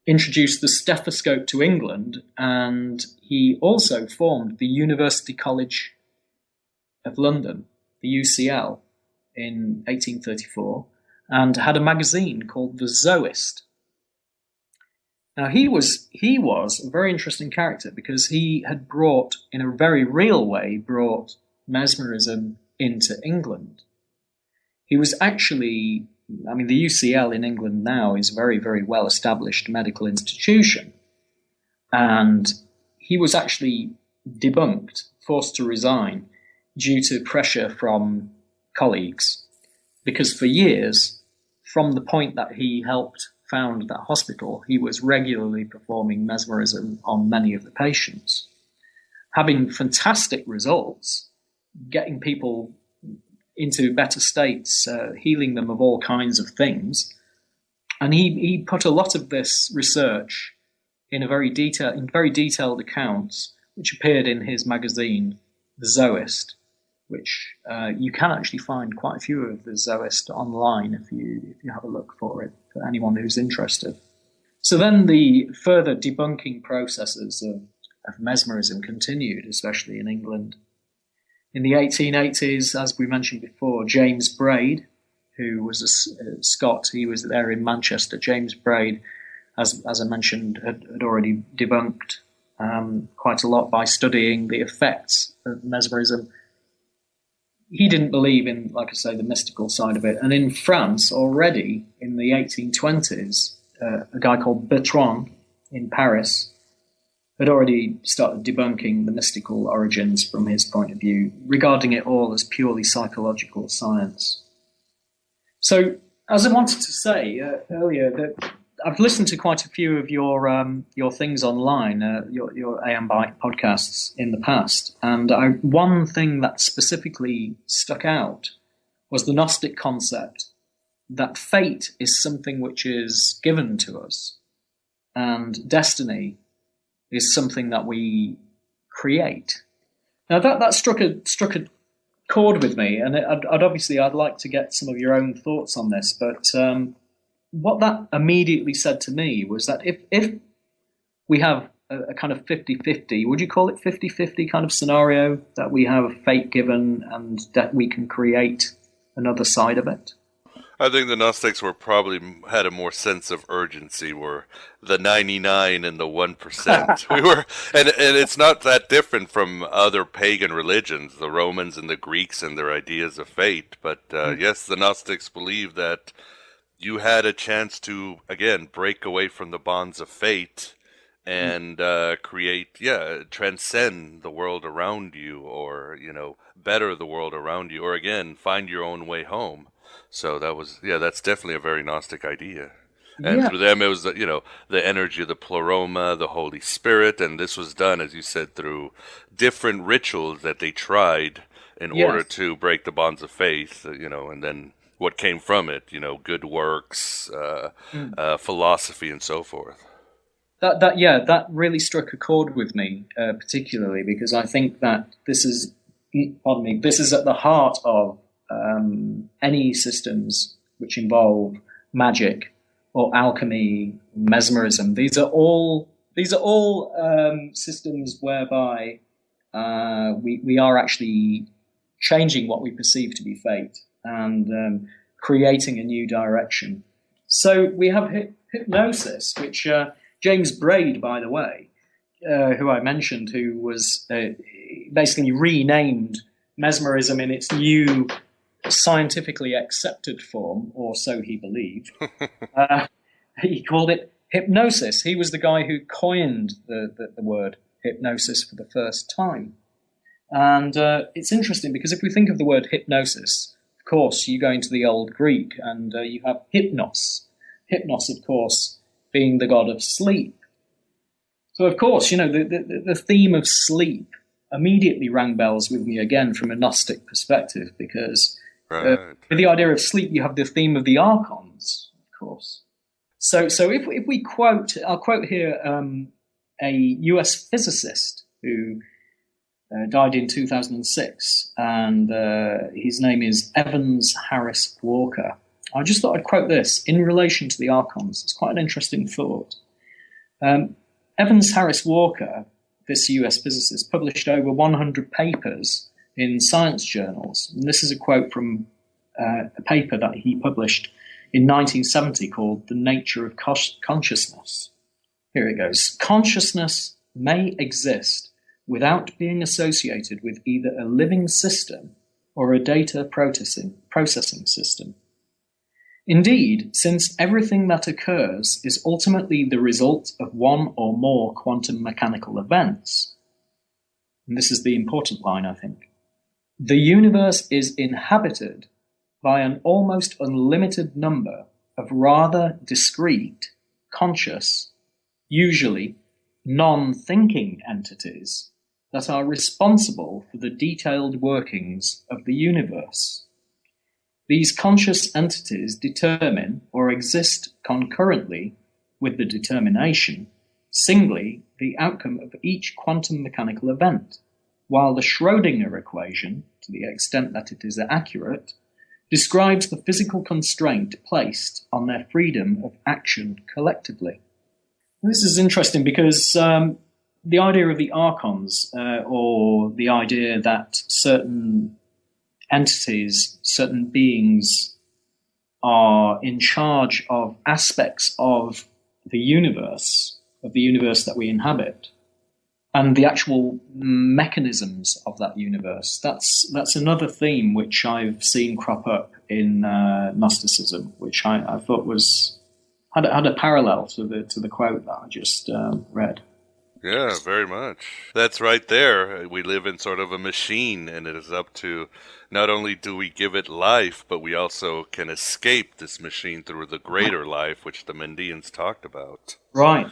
introduced the stethoscope to England, and he also formed the University College of London, the UCL, in 1834, and had a magazine called The Zoist. Now, he was a very interesting character because he had brought, in a very real way, mesmerism into England. He was actually, I mean, the UCL in England now is a very, very well-established medical institution. And he was actually debunked, forced to resign, due to pressure from colleagues. Because for years, from the point that he helped found that hospital, he was regularly performing mesmerism on many of the patients, having fantastic results, getting people into better states, healing them of all kinds of things. And he put a lot of this research in very detailed accounts, which appeared in his magazine, The Zoist, which you can actually find quite a few of the Zoist online if you have a look for it, for anyone who's interested. So then the further debunking processes of mesmerism continued, especially in England. In the 1880s, as we mentioned before, James Braid, who was a Scot, he was there in Manchester. James Braid, as I mentioned, had already debunked quite a lot by studying the effects of mesmerism. He didn't believe in, like I say, the mystical side of it. And in France, already in the 1820s, a guy called Bertrand in Paris had already started debunking the mystical origins from his point of view, regarding it all as purely psychological science. So, as I wanted to say earlier, that I've listened to quite a few of your things online, your AM Bite podcasts in the past, and one thing that specifically stuck out was the Gnostic concept that fate is something which is given to us, and destiny is something that we create. Now that struck a chord with me, and I'd like to get some of your own thoughts on this, but what that immediately said to me was that if we have a kind of 50-50, would you call it 50-50 kind of scenario, that we have fate given and that we can create another side of it? I think the Gnostics had a more sense of urgency. Were the 99 and the 1%. And it's not that different from other pagan religions, the Romans and the Greeks and their ideas of fate. But yes, the Gnostics believe that you had a chance to, again, break away from the bonds of fate and transcend the world around you, or, better the world around you, or, again, find your own way home. So that's definitely a very Gnostic idea. And through them, it was, the energy of the Pleroma, the Holy Spirit, and this was done, as you said, through different rituals that they tried in order to break the bonds of faith, and then what came from it, good works, philosophy, and so forth. That really struck a chord with me, particularly because I think that this is at the heart of any systems which involve magic or alchemy, mesmerism. These are all systems whereby we are actually changing what we perceive to be fate and creating a new direction. So we have hypnosis, which James Braid, by the way, who I mentioned, who was basically renamed mesmerism in its new scientifically accepted form, or so he believed. He called it hypnosis. He was the guy who coined the word hypnosis for the first time. And it's interesting because if we think of the word hypnosis, of course, you go into the old Greek and you have hypnos. Hypnos, of course, being the god of sleep. So, of course, the theme of sleep immediately rang bells with me again from a Gnostic perspective, because with the idea of sleep, you have the theme of the archons, of course. So if we quote, I'll quote here a US physicist who died in 2006, and his name is Evans Harris Walker. I just thought I'd quote this in relation to the archons. It's quite an interesting thought. Evans Harris Walker, this US physicist, published over 100 papers in science journals. And this is a quote from a paper that he published in 1970 called The Nature of Consciousness. Here it goes. Consciousness may exist without being associated with either a living system or a data processing system. Indeed, since everything that occurs is ultimately the result of one or more quantum mechanical events, and this is the important line, I think, the universe is inhabited by an almost unlimited number of rather discrete, conscious, usually non-thinking entities that are responsible for the detailed workings of the universe. These conscious entities determine or exist concurrently with the determination, singly, the outcome of each quantum mechanical event, while the Schrödinger equation, to the extent that it is accurate, describes the physical constraint placed on their freedom of action collectively. This is interesting because the idea of the archons, or the idea that certain entities, certain beings are in charge of aspects of the universe that we inhabit, and the actual mechanisms of that universe. That's another theme which I've seen crop up in Gnosticism, which I thought had a parallel to the quote that I just read. Yeah, very much. That's right there. We live in sort of a machine, and it is up to not only do we give it life, but we also can escape this machine through the greater life, which the Mendeans talked about. Right.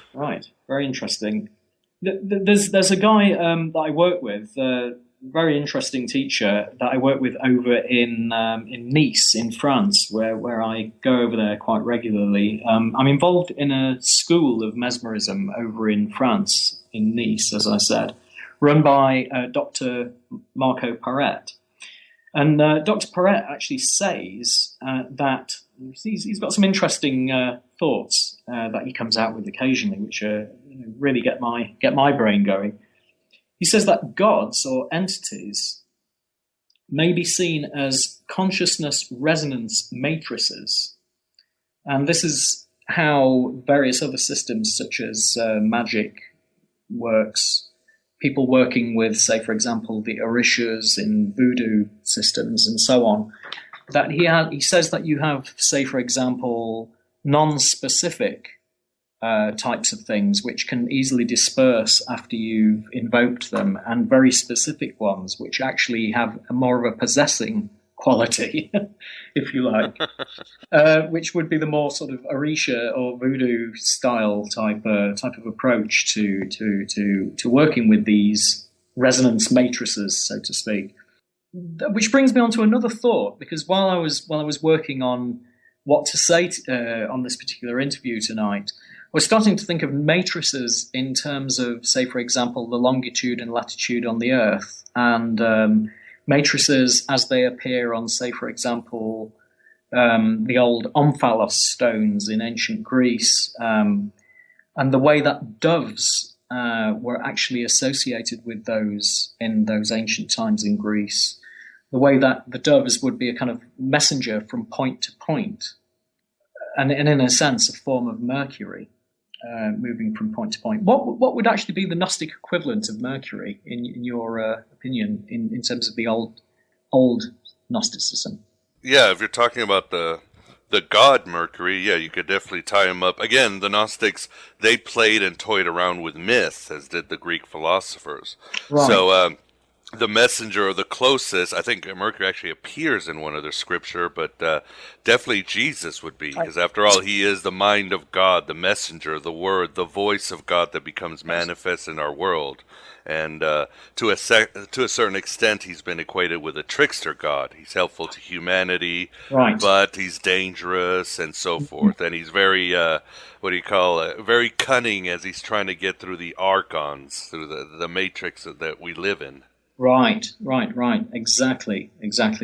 Very interesting. There's a guy that I work with, very interesting teacher that I work with over in Nice in France, where I go over there quite regularly. I'm involved in a school of mesmerism over in France, in Nice, as I said, run by Dr. Marco Parrett. And Dr. Parrett actually says that he's got some interesting thoughts that he comes out with occasionally, which really get my brain going. He says that gods or entities may be seen as consciousness resonance matrices. And this is how various other systems such as magic works. People working with, say, for example, the Orishas in voodoo systems and so on. That he says that you have, say, for example, non-specific types of things which can easily disperse after you've invoked them, and very specific ones which actually have more of a possessing quality, if you like, which would be the more sort of Orisha or voodoo style type of approach to working with these resonance matrices, so to speak. Which brings me on to another thought, because while I was working on what to say on this particular interview tonight, I was starting to think of matrices in terms of, say, for example, the longitude and latitude on the Earth, and matrices as they appear on, say, for example, the old omphalos stones in ancient Greece, and the way that doves were actually associated with those in those ancient times in Greece, the way that the doves would be a kind of messenger from point to point, and in a sense a form of Mercury, moving from point to point. What would actually be the Gnostic equivalent of Mercury, in your opinion, in terms of the old Gnosticism? Yeah, if you're talking about the god Mercury, yeah, you could definitely tie him up. Again, the Gnostics, they played and toyed around with myth, as did the Greek philosophers. Right. So the messenger, or the closest, I think Mercury actually appears in one of their scripture, but definitely Jesus would be, because after all, he is the mind of God, the messenger, the word, the voice of God that becomes manifest in our world. And to a certain extent, he's been equated with a trickster god. He's helpful to humanity, right, but he's dangerous and so forth. And he's very, very cunning as he's trying to get through the archons, through the matrix that we live in. Right. Exactly.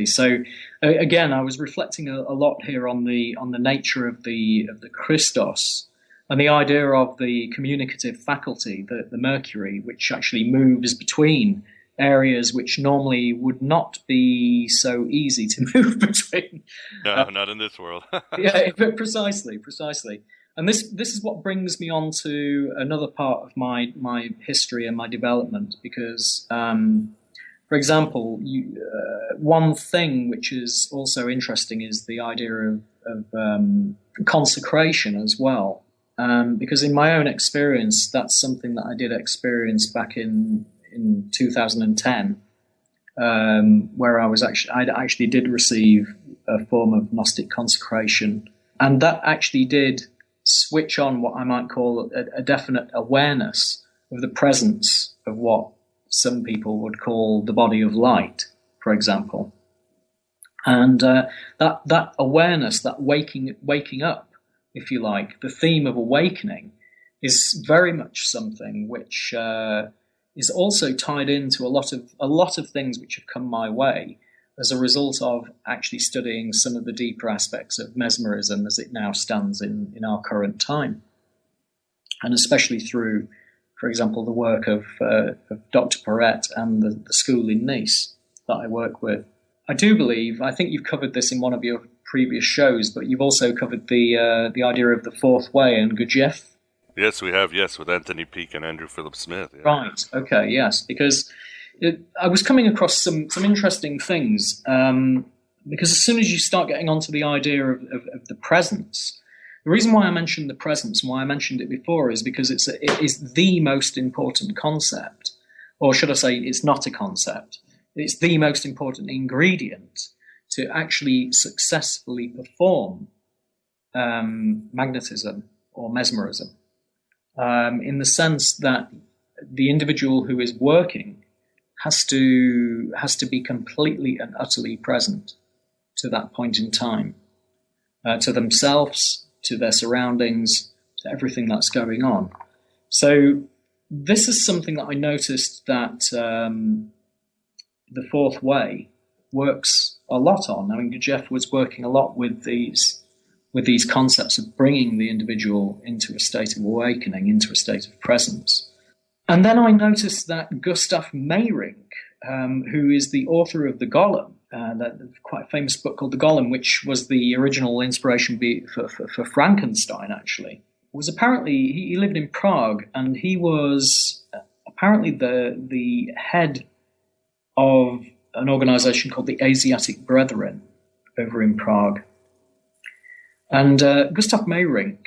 So again, I was reflecting a lot here on the nature of the Christos, and the idea of the communicative faculty, the Mercury, which actually moves between areas which normally would not be so easy to move between. No, not in this world. Yeah, precisely. And this is what brings me on to another part of my history and my development, because, for example, one thing which is also interesting is the idea of consecration as well. Because in my own experience, that's something that I did experience back in 2010, where I actually did receive a form of Gnostic consecration, and that actually did switch on what I might call a definite awareness of the presence of what some people would call the body of light, for example, and that awareness, that waking up, if you like, the theme of awakening, is very much something which is also tied into a lot of things which have come my way as a result of actually studying some of the deeper aspects of mesmerism as it now stands in our current time, and especially through, for example, the work of Dr. Parrett and the school in Nice that I work with. I do believe, I think you've covered this in one of your previous shows, but you've also covered the idea of the fourth way and Gurdjieff. Yes, we have, yes, with Anthony Peake and Andrew Philip Smith. Yeah. Right, okay, yes, because I was coming across some interesting things, because as soon as you start getting onto the idea of the presence, The reason why I mentioned the presence and why I mentioned it before is because it is the most important concept, or should I say it's not a concept, it's the most important ingredient to actually successfully perform magnetism or mesmerism, in the sense that the individual who is working has to be completely and utterly present to that point in time, to themselves, to their surroundings, to everything that's going on. So this is something that I noticed that the Fourth Way works a lot on. I mean, Jeff was working a lot with these concepts of bringing the individual into a state of awakening, into a state of presence. And then I noticed that Gustav Meyrink, who is the author of The Golem, that quite famous book called The Golem, which was the original inspiration for Frankenstein, actually, was apparently, he lived in Prague, and he was apparently the head of an organization called the Asiatic Brethren over in Prague. And Gustav Meyrink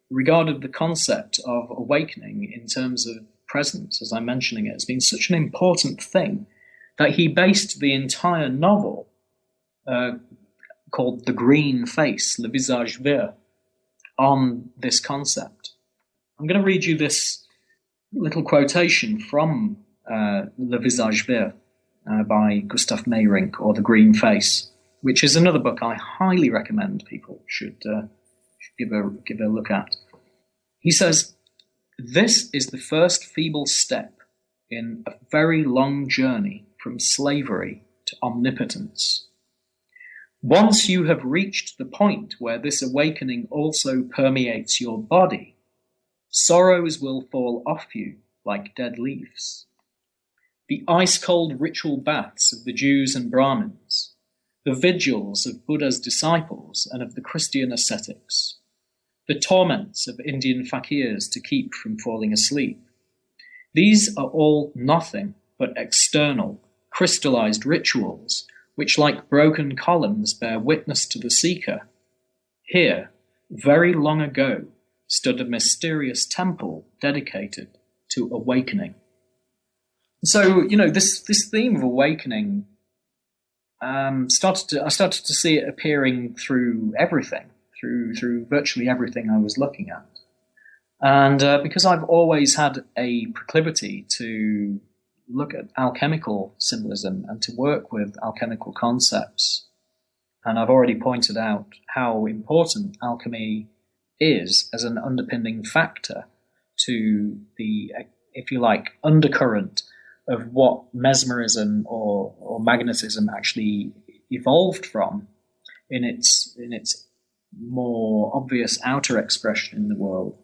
regarded the concept of awakening in terms of presence, as I'm mentioning it, as being such an important thing that he based the entire novel called The Green Face, Le Visage Vert, on this concept. I'm going to read you this little quotation from Le Visage Vert by Gustav Meyrink, or The Green Face, which is another book I highly recommend people should give a look at. He says, "This is the first feeble step in a very long journey from slavery to omnipotence. Once you have reached the point where this awakening also permeates your body, sorrows will fall off you like dead leaves. The ice-cold ritual baths of the Jews and Brahmins, the vigils of Buddha's disciples and of the Christian ascetics, the torments of Indian fakirs to keep from falling asleep, these are all nothing but external, crystallized rituals which, like broken columns, bear witness to the seeker. Here, very long ago, stood a mysterious temple dedicated to awakening." So, this theme of awakening, I started to see it appearing through everything, through virtually everything I was looking at. And because I've always had a proclivity to look at alchemical symbolism and to work with alchemical concepts, and I've already pointed out how important alchemy is as an underpinning factor to the, if you like, undercurrent of what mesmerism or magnetism actually evolved from in its more obvious outer expression in the world.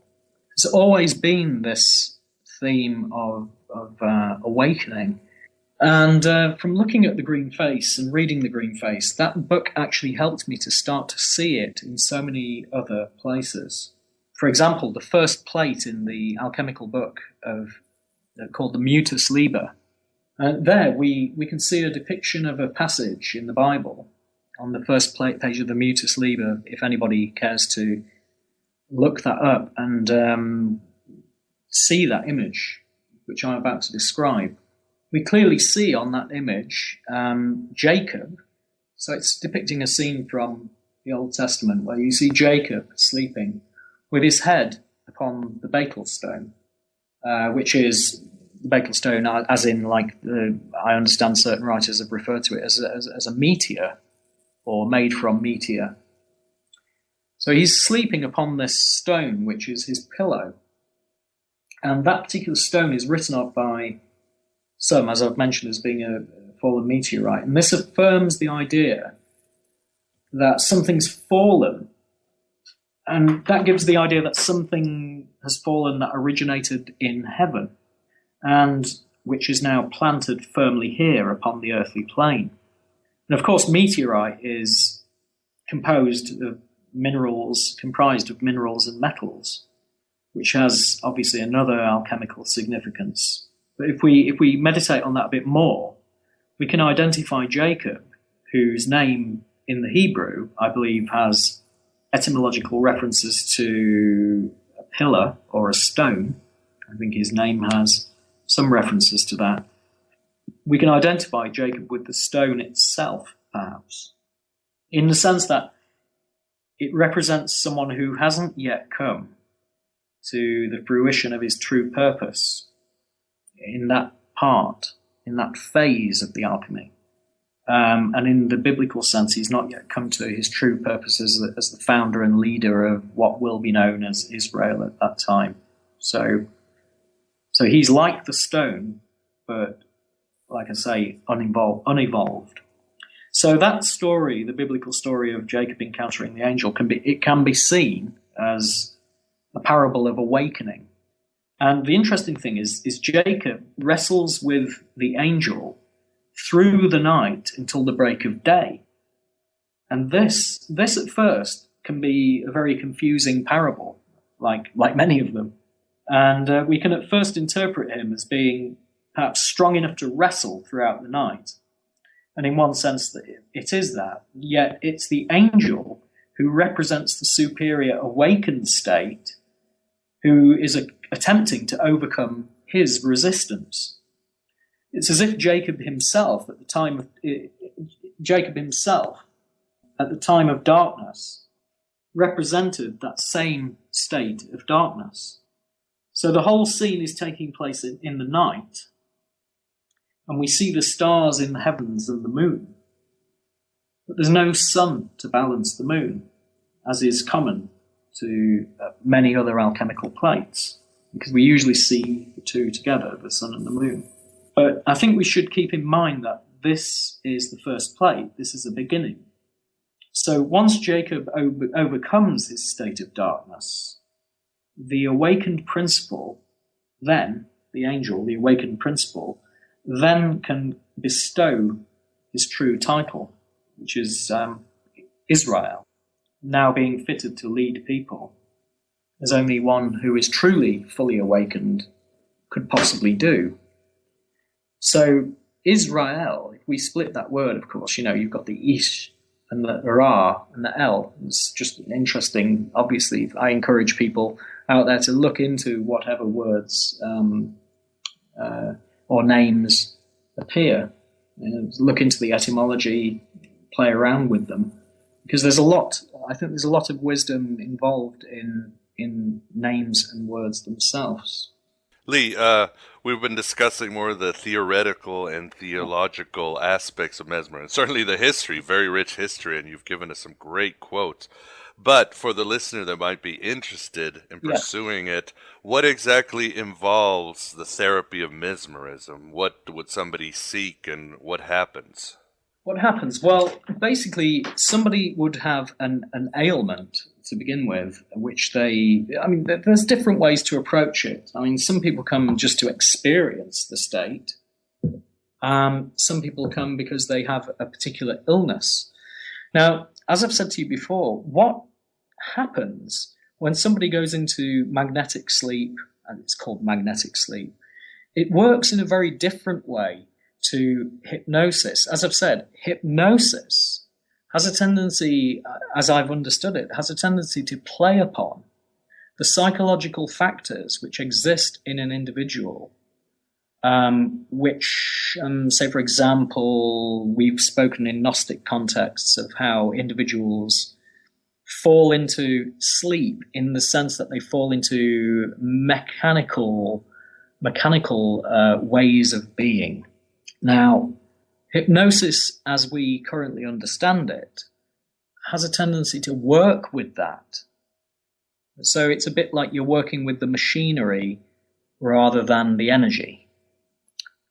There's always been this theme of awakening. And from looking at The Green Face and reading The Green Face, that book actually helped me to start to see it in so many other places. For example, the first plate in the alchemical book called the Mutus Liber, there we can see a depiction of a passage in the Bible on the first page of the Mutus Liber, if anybody cares to look that up and see that image, which I'm about to describe. We clearly see on that image Jacob. So it's depicting a scene from the Old Testament where you see Jacob sleeping with his head upon the Bethel stone, which is the Bethel stone, as in, like, I understand certain writers have referred to it as a meteor, or made from meteor. So he's sleeping upon this stone, which is his pillow. And that particular stone is written up by some, as I've mentioned, as being a fallen meteorite. And this affirms the idea that something's fallen. And that gives the idea that something has fallen that originated in heaven, and which is now planted firmly here upon the earthly plane. And of course, meteorite is comprised of minerals and metals, which has obviously another alchemical significance. But if we meditate on that a bit more, we can identify Jacob, whose name in the Hebrew, I believe, has etymological references to a pillar or a stone. I think his name has some references to that. We can identify Jacob with the stone itself, perhaps, in the sense that it represents someone who hasn't yet come to the fruition of his true purpose in that part, in that phase of the alchemy. And in the biblical sense, he's not yet come to his true purpose as the founder and leader of what will be known as Israel at that time. So he's like the stone, but, like I say, unevolved. So that story, the biblical story of Jacob encountering the angel, can be seen as a parable of awakening. And the interesting thing is Jacob wrestles with the angel through the night until the break of day. And this at first can be a very confusing parable, like many of them. And we can at first interpret him as being perhaps strong enough to wrestle throughout the night. And in one sense, that it is that. Yet it's the angel who represents the superior awakened state who is attempting to overcome his resistance. It's as if Jacob himself, at the time of darkness, represented that same state of darkness. So the whole scene is taking place in the night, and we see the stars in the heavens and the moon. But there's no sun to balance the moon, as is common to many other alchemical plates, because we usually see the two together, the sun and the moon. But I think we should keep in mind that this is the first plate, this is a beginning. So once Jacob overcomes his state of darkness, the awakened principle, then, the angel, the awakened principle, then can bestow his true title, which is Israel, now being fitted to lead people, as only one who is truly fully awakened could possibly do. So Israel, if we split that word, of course, you've got the Ish and the Ra and the El. It's just interesting. Obviously, I encourage people out there to look into whatever words or names appear. Look into the etymology, play around with them, because I think there's a lot of wisdom involved in names and words themselves. Lee, we've been discussing more of the theoretical and theological aspects of mesmerism. Certainly the history, very rich history, and you've given us some great quotes. But for the listener that might be interested in pursuing it, what exactly involves the therapy of mesmerism? What would somebody seek, and what happens? What happens? Well, basically, somebody would have an ailment to begin with, which there's different ways to approach it. Some people come just to experience the state. Some people come because they have a particular illness. Now, as I've said to you before, what happens when somebody goes into magnetic sleep, and it's called magnetic sleep, it works in a very different way to hypnosis. As I've said, hypnosis has a tendency, as I've understood it, has a tendency to play upon the psychological factors which exist in an individual, which, say, for example, we've spoken in Gnostic contexts of how individuals fall into sleep in the sense that they fall into mechanical ways of being. Now, hypnosis, as we currently understand it, has a tendency to work with that. So it's a bit like you're working with the machinery rather than the energy.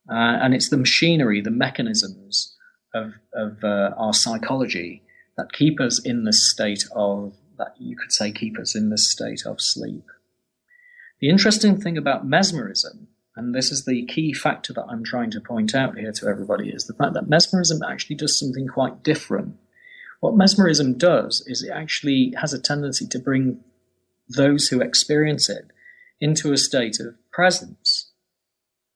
And it's the machinery, the mechanisms of our psychology that keep us in this state of, that you could say keep us in this state of sleep. The interesting thing about mesmerism, and this is the key factor that I'm trying to point out here to everybody, is the fact that mesmerism actually does something quite different. What mesmerism does is it actually has a tendency to bring those who experience it into a state of presence.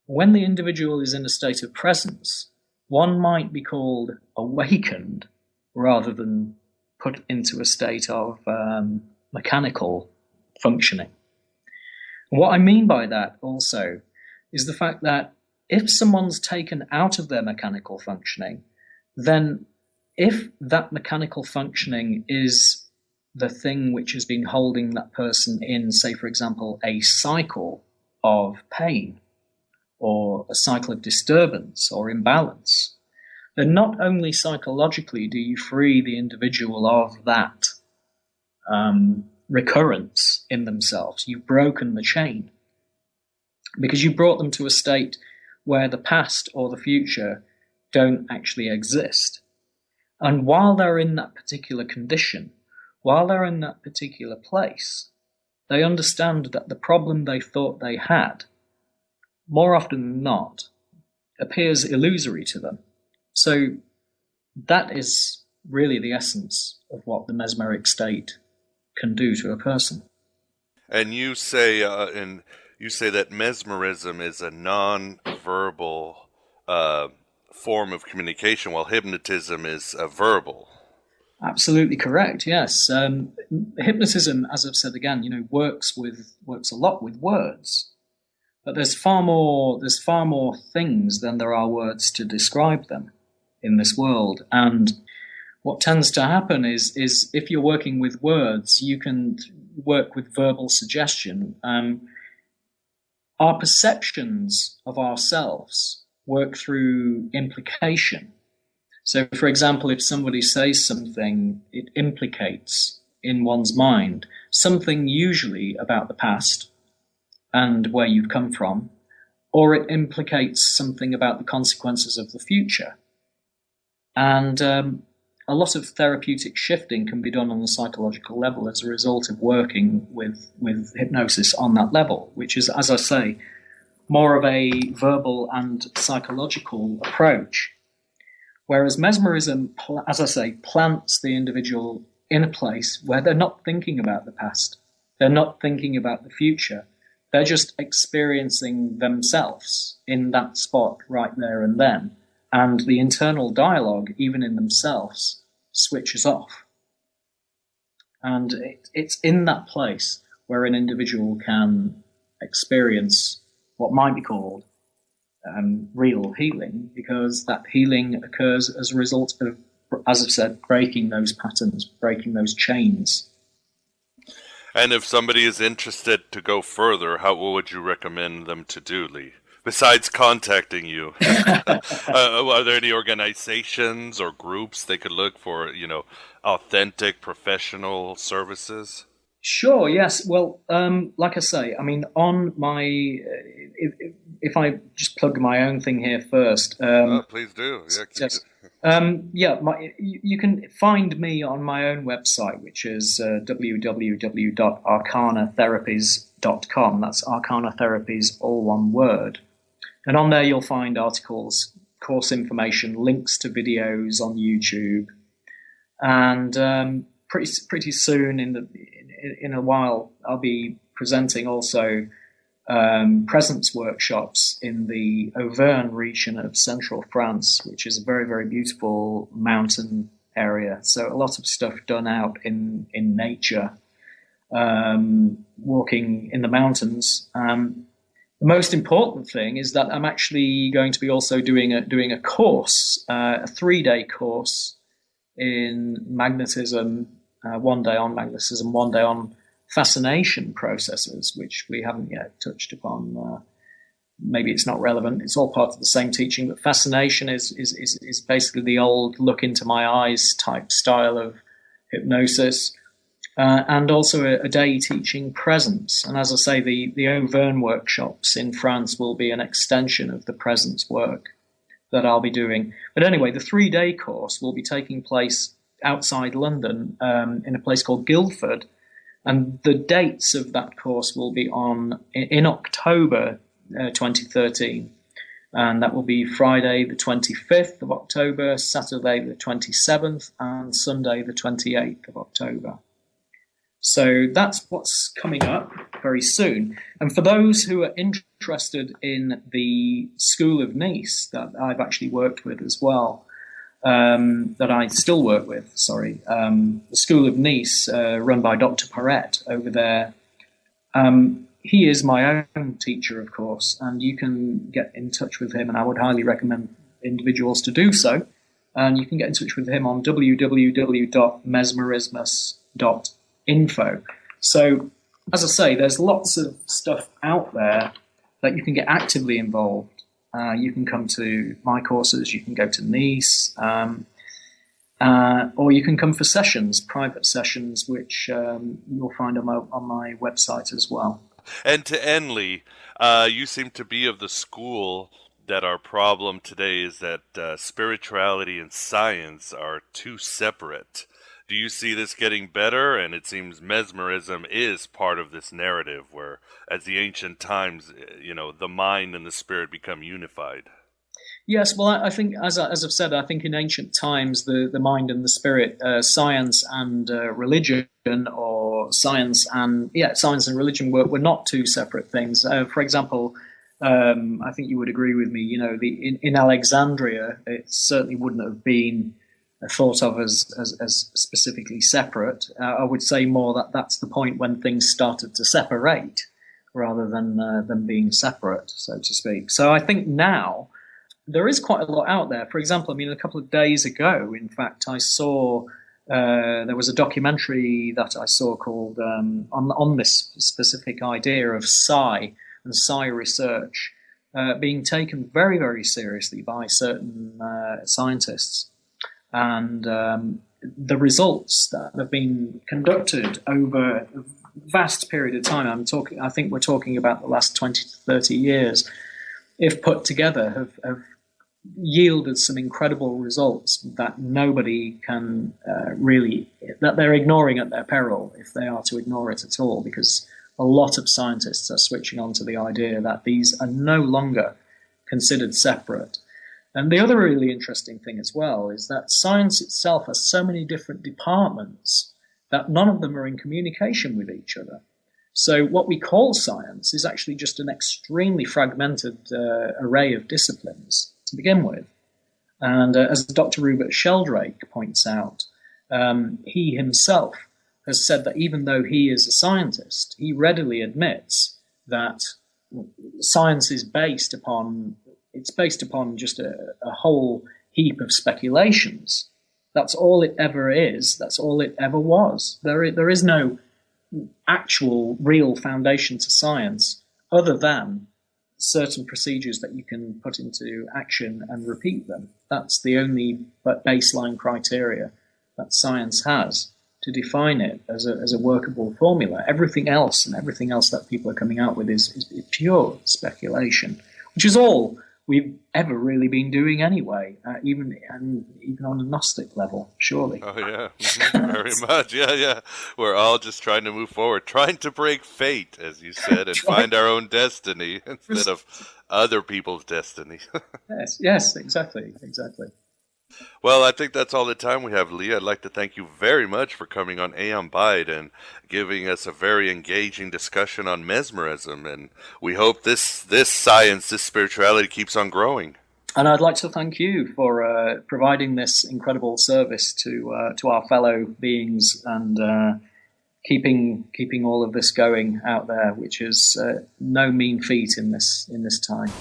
When the individual is in a state of presence, one might be called awakened rather than put into a state of mechanical functioning. And what I mean by that also is the fact that if someone's taken out of their mechanical functioning, then if that mechanical functioning is the thing which has been holding that person in, say, for example, a cycle of pain or a cycle of disturbance or imbalance, then not only psychologically do you free the individual of that recurrence in themselves, you've broken the chain, because you brought them to a state where the past or the future don't actually exist. And while they're in that particular condition, while they're in that particular place, they understand that the problem they thought they had, more often than not, appears illusory to them. So that is really the essence of what the mesmeric state can do to a person. And you say that mesmerism is a non-verbal form of communication, while hypnotism is verbal. Absolutely correct. Yes, hypnotism, as I've said again, works a lot with words, but there's far more things than there are words to describe them in this world. And what tends to happen is if you're working with words, you can work with verbal suggestion. Our perceptions of ourselves work through implication. So, for example, if somebody says something, it implicates in one's mind something usually about the past and where you've come from, or it implicates something about the consequences of the future. And a lot of therapeutic shifting can be done on the psychological level as a result of working with hypnosis on that level, which is, as I say, more of a verbal and psychological approach. Whereas mesmerism, as I say, plants the individual in a place where they're not thinking about the past. They're not thinking about the future. They're just experiencing themselves in that spot right there and then. And the internal dialogue, even in themselves, switches off. And it's in that place where an individual can experience what might be called real healing, because that healing occurs as a result of, as I've said, breaking those patterns, breaking those chains. And if somebody is interested to go further, what would you recommend them to do, Lee? Besides contacting you, are there any organizations or groups they could look for, authentic professional services? Sure, yes. Well, like I say, I mean, on my, if I just plug my own thing here first. Please do. Yeah, you can find me on my own website, which is www.arcanatherapies.com. That's Arcana Therapies, all one word. And on there you'll find articles, course information, links to videos on YouTube. And pretty soon, in a while, I'll be presenting also presence workshops in the Auvergne region of central France, which is a very, very beautiful mountain area. So a lot of stuff done out in nature, walking in the mountains. The most important thing is that I'm actually going to be also doing a course, a 3-day course in magnetism, 1 day on magnetism, 1 day on fascination processes, which we haven't yet touched upon. Maybe it's not relevant. It's all part of the same teaching, but fascination is basically the old look into my eyes type style of hypnosis. And also a day teaching presence. And as I say, the Auvergne workshops in France will be an extension of the presence work that I'll be doing. But anyway, the 3-day course will be taking place outside London in a place called Guildford. And the dates of that course will be in October 2013. And that will be Friday the 25th of October, Saturday the 27th, and Sunday the 28th of October. So that's what's coming up very soon. And for those who are interested in the School of Nice that I've actually worked with as well, that I still work with. The School of Nice, run by Dr. Perret over there. He is my own teacher, of course, and you can get in touch with him, and I would highly recommend individuals to do so. And you can get in touch with him on www.mesmerismus.info. So, as I say, there's lots of stuff out there that you can get actively involved. You can come to my courses, you can go to Nice, or you can come for sessions, private sessions, which you'll find on my website as well. And to end, Lee, you seem to be of the school that our problem today is that spirituality and science are too separate. Do you see this getting better? And it seems mesmerism is part of this narrative where, as the ancient times, the mind and the spirit become unified. Yes, well, I think, as I've said, I think in ancient times, the mind and the spirit, science and religion, or science and religion were not two separate things. For example, I think you would agree with me, in Alexandria, it certainly wouldn't have been thought of as specifically separate. I would say more that that's the point when things started to separate rather than being separate, so to speak. So I think now there is quite a lot out there. For example, a couple of days ago, in fact, I saw there was a documentary that I saw called on this specific idea of psi and psi research being taken very, very seriously by certain scientists. And the results that have been conducted over a vast period of time, I think we're talking about the last 20 to 30 years, if put together, have yielded some incredible results that nobody can that they're ignoring at their peril, if they are to ignore it at all, because a lot of scientists are switching on to the idea that these are no longer considered separate. And the other really interesting thing as well is that science itself has so many different departments that none of them are in communication with each other. So what we call science is actually just an extremely fragmented array of disciplines to begin with. And as Dr. Rupert Sheldrake points out, he himself has said that even though he is a scientist, he readily admits that science is based upon just a whole heap of speculations. That's all it ever is. That's all it ever was. There is no actual real foundation to science other than certain procedures that you can put into action and repeat them. That's the only baseline criteria that science has to define it as a workable formula. Everything else that people are coming out with is pure speculation, which is all we've ever really been doing anyway, even on a Gnostic level, surely. Oh, yeah, very much, yeah. We're all just trying to move forward, trying to break fate, as you said, and find our own destiny instead of other people's destiny. Yes, exactly. Well, I think that's all the time we have, Lee. I'd like to thank you very much for coming on Aeon Byte and giving us a very engaging discussion on mesmerism. And we hope this science, this spirituality keeps on growing. And I'd like to thank you for providing this incredible service to our fellow beings and keeping all of this going out there, which is no mean feat in this time.